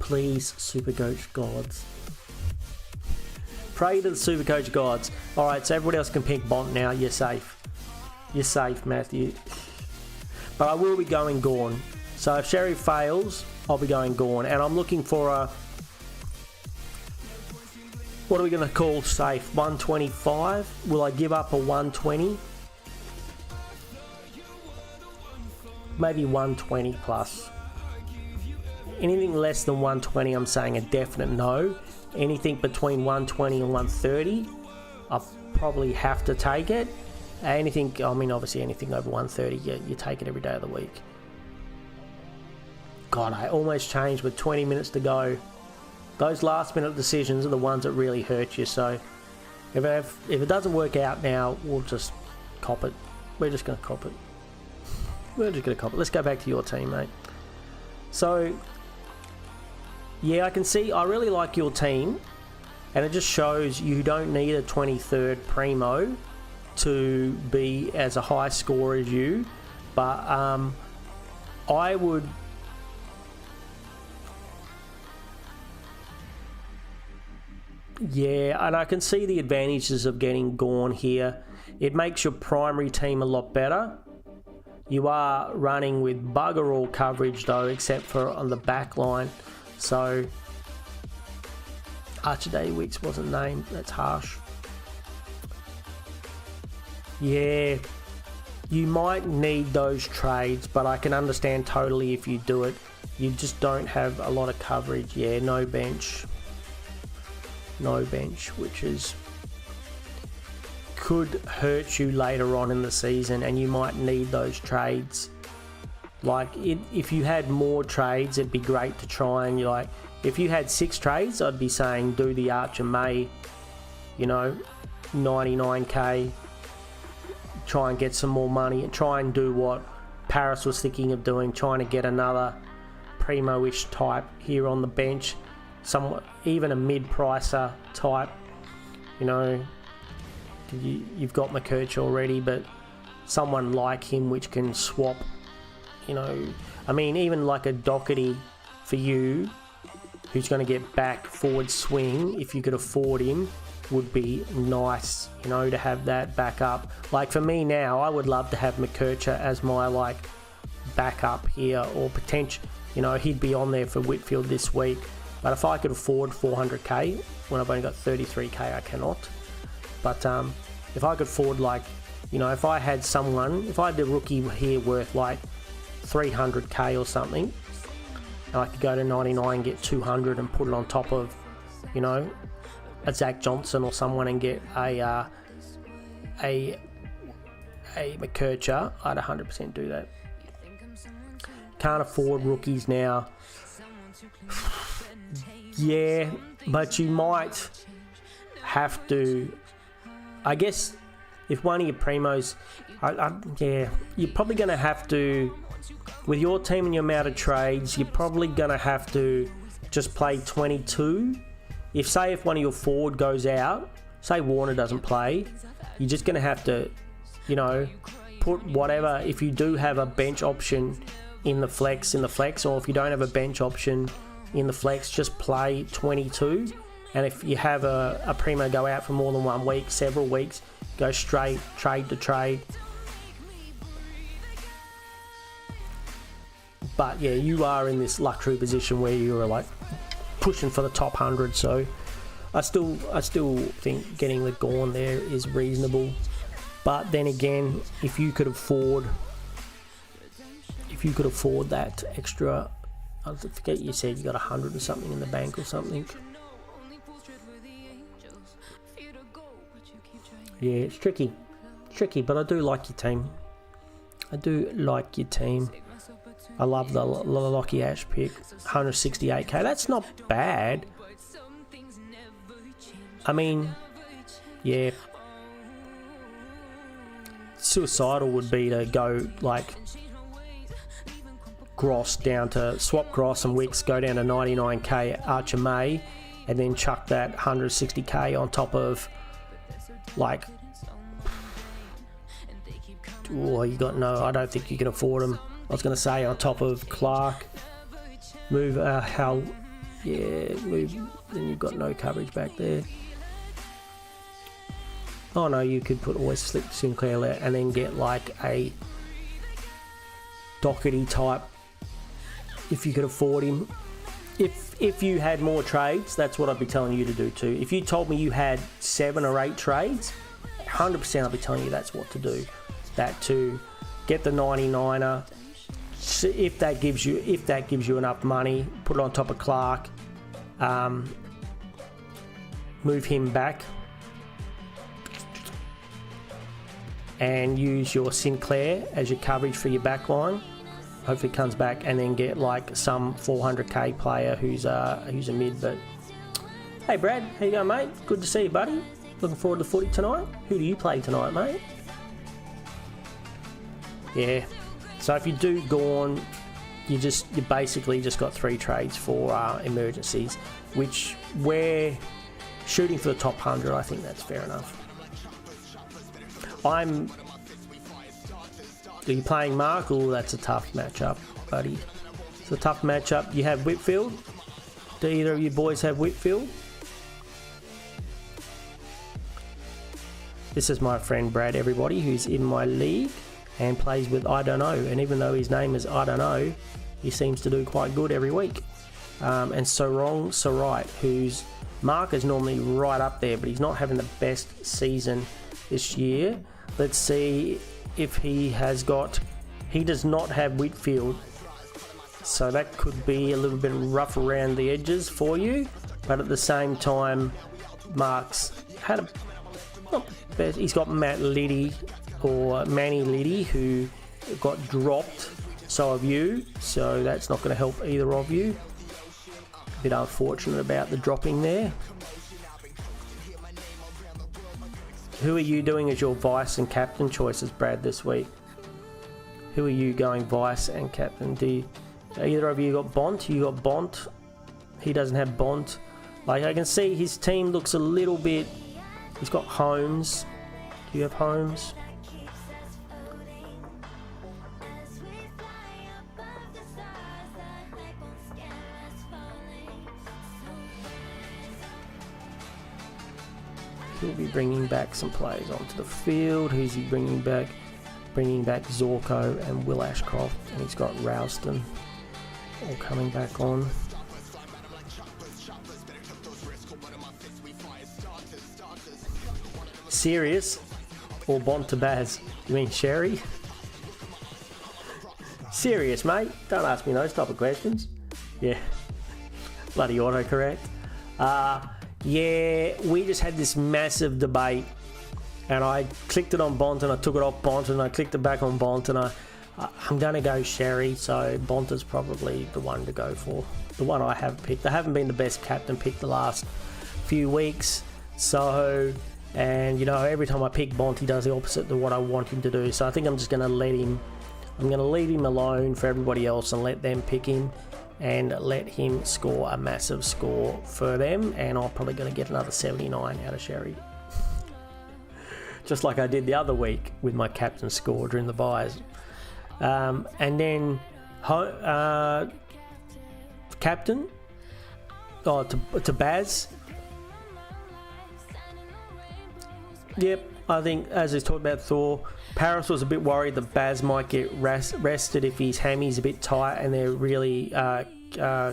please, Supercoach gods. Pray to the Supercoach gods. Alright, so everybody else can pick Bont now. You're safe. You're safe, Matthew. But I will be going Gorn. So if Sherry fails, I'll be going Gorn. And I'm looking for a... What are we going to call safe? 125? Will I give up a 120? Maybe 120 plus. Anything less than 120, I'm saying a definite no. Anything between 120 and 130, I'll probably have to take it. Anything, I mean, obviously anything over 130, you take it every day of the week. God, I almost changed with 20 minutes to go. Those last minute decisions are the ones that really hurt you. So if it doesn't work out now, we'll just cop it. We're just going to cop it. We're just going to cop it. Let's go back to your team, mate. So, yeah, I can see, I really like your team. And it just shows you don't need a 23rd primo to be as a high score as you. But I would... Yeah, and I can see the advantages of getting Gorn here. It makes your primary team a lot better. You are running with bugger all coverage though, except for on the back line. So Archie Weeks wasn't named. That's harsh. Yeah, you might need those trades, but I can understand totally if you do it. You just don't have a lot of coverage. Yeah, no bench, which is could hurt you later on in the season, and you might need those trades. Like if you had more trades, it'd be great to try and if you had 6 trades, I'd be saying do the Archer May, 99k. Try and get some more money and try and do what Paris was thinking of doing, trying to get another primo-ish type here on the bench, even a mid-pricer type. You've got McKerch already, but someone like him which can swap. Even like a Doherty for you, who's going to get back forward swing, if you could afford him, would be nice, to have that backup. Like for me now, I would love to have McKerch as my backup here, or potential. He'd be on there for Whitfield this week. But if I could afford 400k when I've only got 33k, I cannot. But if I could afford if I had the rookie here worth 300k or something, and I could go to 99 and get 200 and put it on top of, a Zach Johnson or someone and get a McKercher, I'd 100% do that. Can't afford rookies now. Yeah, but you might have to. I guess if one of your primos, you're probably going to have to, with your team and your amount of trades, you're probably going to have to just play 22. If one of your forward goes out, say Warner doesn't play, you're just going to have to, put whatever, if you do have a bench option in the flex, or if you don't have a bench option in the flex, just play 22. And if you have a primo go out for more than 1 week, several weeks, go straight trade to trade. But yeah, you are in this luxury position where you're pushing for the top 100, so I still think getting the Gorn there is reasonable. But then again, if you could afford that extra, I forget you said you got 100 or something in the bank or something. Yeah, it's tricky, but I do like your team. I love the Lockie Ash pick, 168k. That's not bad. Yeah. Suicidal would be to go Gross down to swap Gross and Wicks, go down to 99k Archer May, and then chuck that 160k on top of I don't think you can afford them. I was going to say on top of Clark, move, then you've got no coverage back there. Oh no, you could always slip Sinclair there and then get a Doherty type if you could afford him. If you had more trades, that's what I'd be telling you to do too. If you told me you had 7 or 8 trades, 100% I'd be telling you that's what to do. That to get the 99er. If that gives you enough money, put it on top of Clark. Move him back. And use your Sinclair as your coverage for your back line. Hopefully comes back, and then get some 400k player who's a mid. But hey Brad, how you going, mate? Good to see you, buddy. Looking forward to footy tonight. Who do you play tonight, mate? Yeah. So if you do Gorn, you basically just got 3 trades for emergencies, which we're shooting for the top 100. I think that's fair enough. Are you playing Mark? Oh, that's a tough matchup, buddy. It's a tough matchup. You have Whitfield. Do either of you boys have Whitfield? This is my friend Brad, everybody, who's in my league and plays with I Don't Know. And even though his name is I Don't Know, he seems to do quite good every week. and So Wrong, So Right, whose mark is normally right up there, but he's not having the best season this year. Let's see if he has got... He does not have Whitfield, so that could be a little bit rough around the edges for you, but at the same time, Mark's had a... Not the best. He's got Matt Liddy, or Manny Liddy, who got dropped. So have you, so that's not going to help either of you. A bit unfortunate about the dropping there. Who are you doing as your vice and captain choices, Brad, this week? Who are you going vice and captain? Either of you got Bont? You got Bont. He doesn't have Bont. Like, I can see his team looks a little bit... He's got Holmes. Do you have Holmes? He'll be bringing back some players onto the field. Who's he bringing back? Bringing back Zorko and Will Ashcroft, and he's got Ralston all coming back on. Serious or Bont to Baz? You mean Sherry? Serious, mate. Don't ask me those type of questions. Yeah, bloody autocorrect. Yeah, we just had this massive debate, and I clicked it on Bont and I took it off Bont and I clicked it back on Bont, and I'm going to go Sherry, so Bont is probably the one to go for. The one I have picked. I haven't been the best captain pick the last few weeks, so, and you know, every time I pick Bont he does the opposite to what I want him to do, so I think I'm just going to let him, I'm going to leave him alone for everybody else and let them pick him, and let him score a massive score for them, and I'm probably going to get another 79 out of Sherry. Just like I did the other week with my captain score during the buys. And then captain to Baz. Yep, I think as he's talked about Thor, Paris was a bit worried that Baz might get rested if his hammy's a bit tight and they're really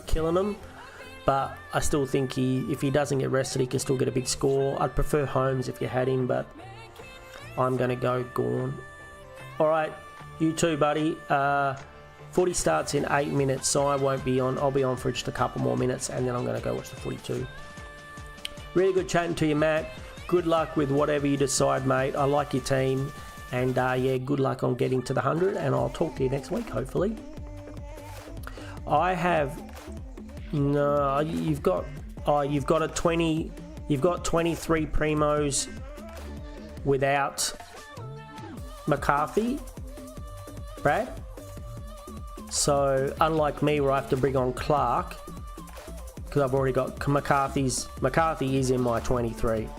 killing him. But I still think if he doesn't get rested, he can still get a big score. I'd prefer Holmes if you had him, but I'm going to go Gawn. Alright, you too, buddy. 40 starts in 8 minutes, so I won't be on. I'll be on for just a couple more minutes, and then I'm going to go watch the 42. Really good chatting to you, Matt. Good luck with whatever you decide, mate. I like your team. And yeah, good luck on getting to the 100, and I'll talk to you next week, hopefully. I have... No, you've got a 20... You've got 23 primos without McCarthy, Brad. So unlike me, where I have to bring on Clark, because I've already got McCarthy is in my 23.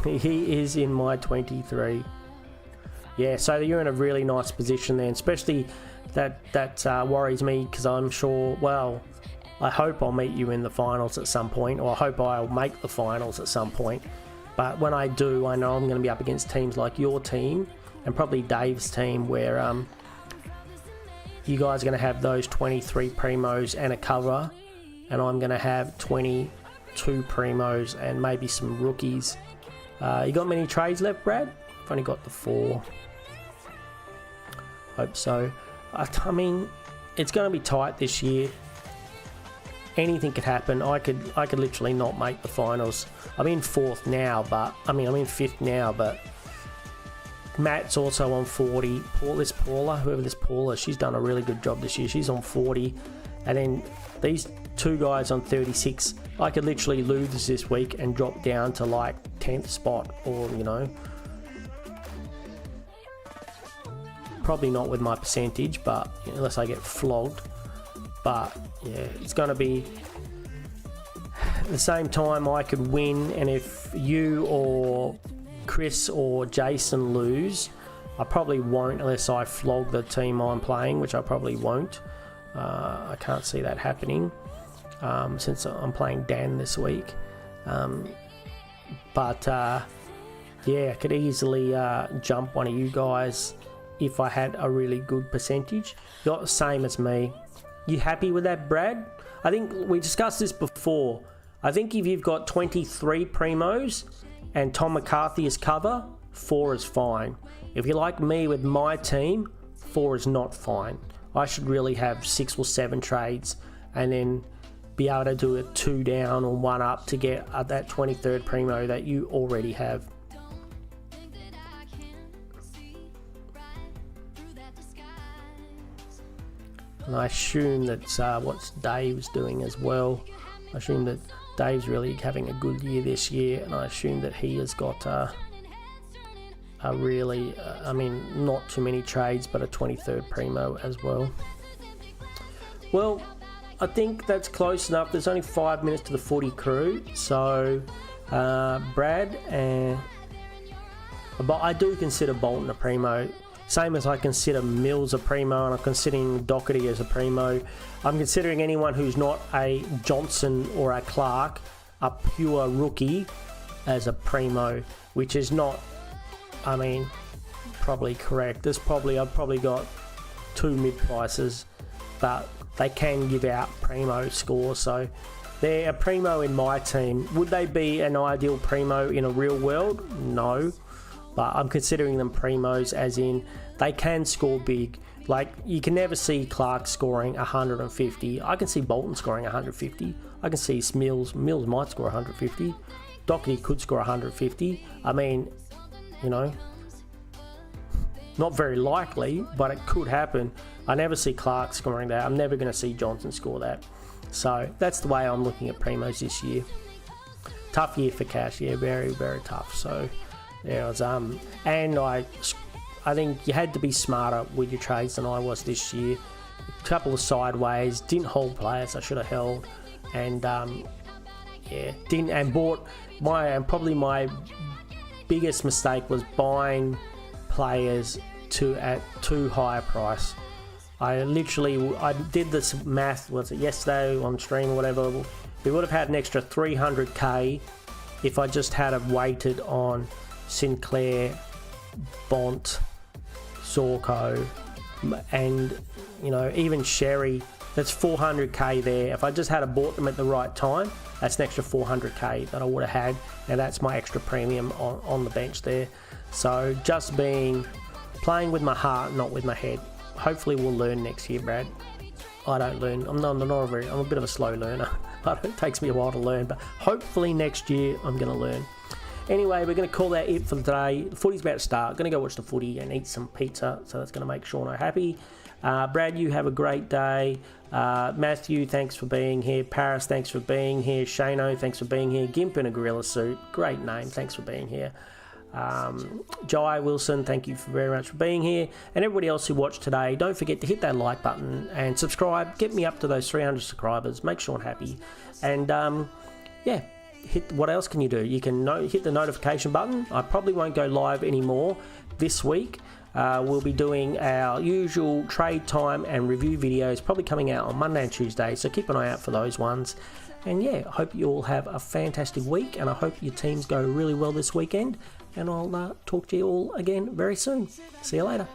He is in my 23. Yeah, so you're in a really nice position there, and especially that worries me, because I'm sure, well, I hope I'll meet you in the finals at some point, or I hope I'll make the finals at some point. But when I do, I know I'm going to be up against teams like your team, and probably Dave's team, where you guys are going to have those 23 primos and a cover, and I'm going to have 22 primos and maybe some rookies. You got many trades left, Brad? I've only got the 4. Hope so. I mean, it's going to be tight this year. Anything could happen. I could literally not make the finals. I'm in 4th now, but I'm in 5th now, but Matt's also on 40. Whoever this Paula, she's done a really good job this year. She's on 40, and then these 2 guys on 36. I could literally lose this week and drop down to like 10th spot, or you know, probably not with my percentage, but unless I get flogged. But yeah, it's going to be at the same time I could win, and if you or Chris or Jason lose, I probably won't unless I flog the team I'm playing, which I probably won't. I can't see that happening since I'm playing Dan this week. But yeah, I could easily jump one of you guys if I had a really good percentage. Not the same as me. You happy with that, Brad? I think we discussed this before. I think if you've got 23 primos and Tom McCarthy is cover, 4 is fine. If you're like me with my team, 4 is not fine. I should really have 6 or 7 trades and then be able to do a 2 down or 1 up to get that 23rd primo that you already have. And I assume that's what Dave's doing as well. I assume that Dave's really having a good year this year, and I assume that he has got a really, I mean, not too many trades, but a 23rd primo as well. Well, I think that's close enough. There's only 5 minutes to the footy crew, so Brad and... But I do consider Bolton a primo. Same as I consider Mills a primo, and I'm considering Doherty as a primo. I'm considering anyone who's not a Johnson or a Clark, a pure rookie, as a primo, which is not, I mean, probably correct. I've probably got 2 mid prices, but they can give out primo scores, so they're a primo in my team. Would they be an ideal primo in a real world? No. But I'm considering them primos as in they can score big. Like, you can never see Clark scoring 150. I can see Bolton scoring 150. I can see Mills might score 150. Doherty could score 150. I mean, you know, not very likely, but it could happen. I never see Clark scoring that. I'm never going to see Johnson score that. So that's the way I'm looking at primos this year. Tough year for cash. Yeah, very, very tough. So there was and I think you had to be smarter with your trades than I was this year. A couple of sideways, didn't hold players I should have held, and probably my biggest mistake was buying players at too high a price. I did this math, was it yesterday on stream or whatever. We would have had an extra 300k if I just had it weighted on Sinclair, Bont, Zorko, and even Sherry. That's 400k there. If I just had bought them at the right time, that's an extra 400k that I would have had, and that's my extra premium on the bench there. So just playing with my heart, not with my head. Hopefully we'll learn next year, Brad. I don't learn. I'm a bit of a slow learner. It takes me a while to learn, but hopefully next year I'm going to learn. Anyway, we're going to call that it for today. The footy's about to start. Going to go watch the footy and eat some pizza, so that's going to make Seano happy. Brad, you have a great day. Matthew, thanks for being here. Paris, thanks for being here. Seano, thanks for being here. Gimp in a gorilla suit, great name, thanks for being here. Jai Wilson, thank you very much for being here. And everybody else who watched today, don't forget to hit that like button and subscribe. Get me up to those 300 subscribers. Make Sean happy. And yeah, what else can you do? You can hit the notification button. I probably won't go live anymore this week. We'll be doing our usual trade time and review videos, probably coming out on Monday and Tuesday, so keep an eye out for those ones. And yeah, I hope you all have a fantastic week, and I hope your teams go really well this weekend, and I'll talk to you all again very soon. See you later.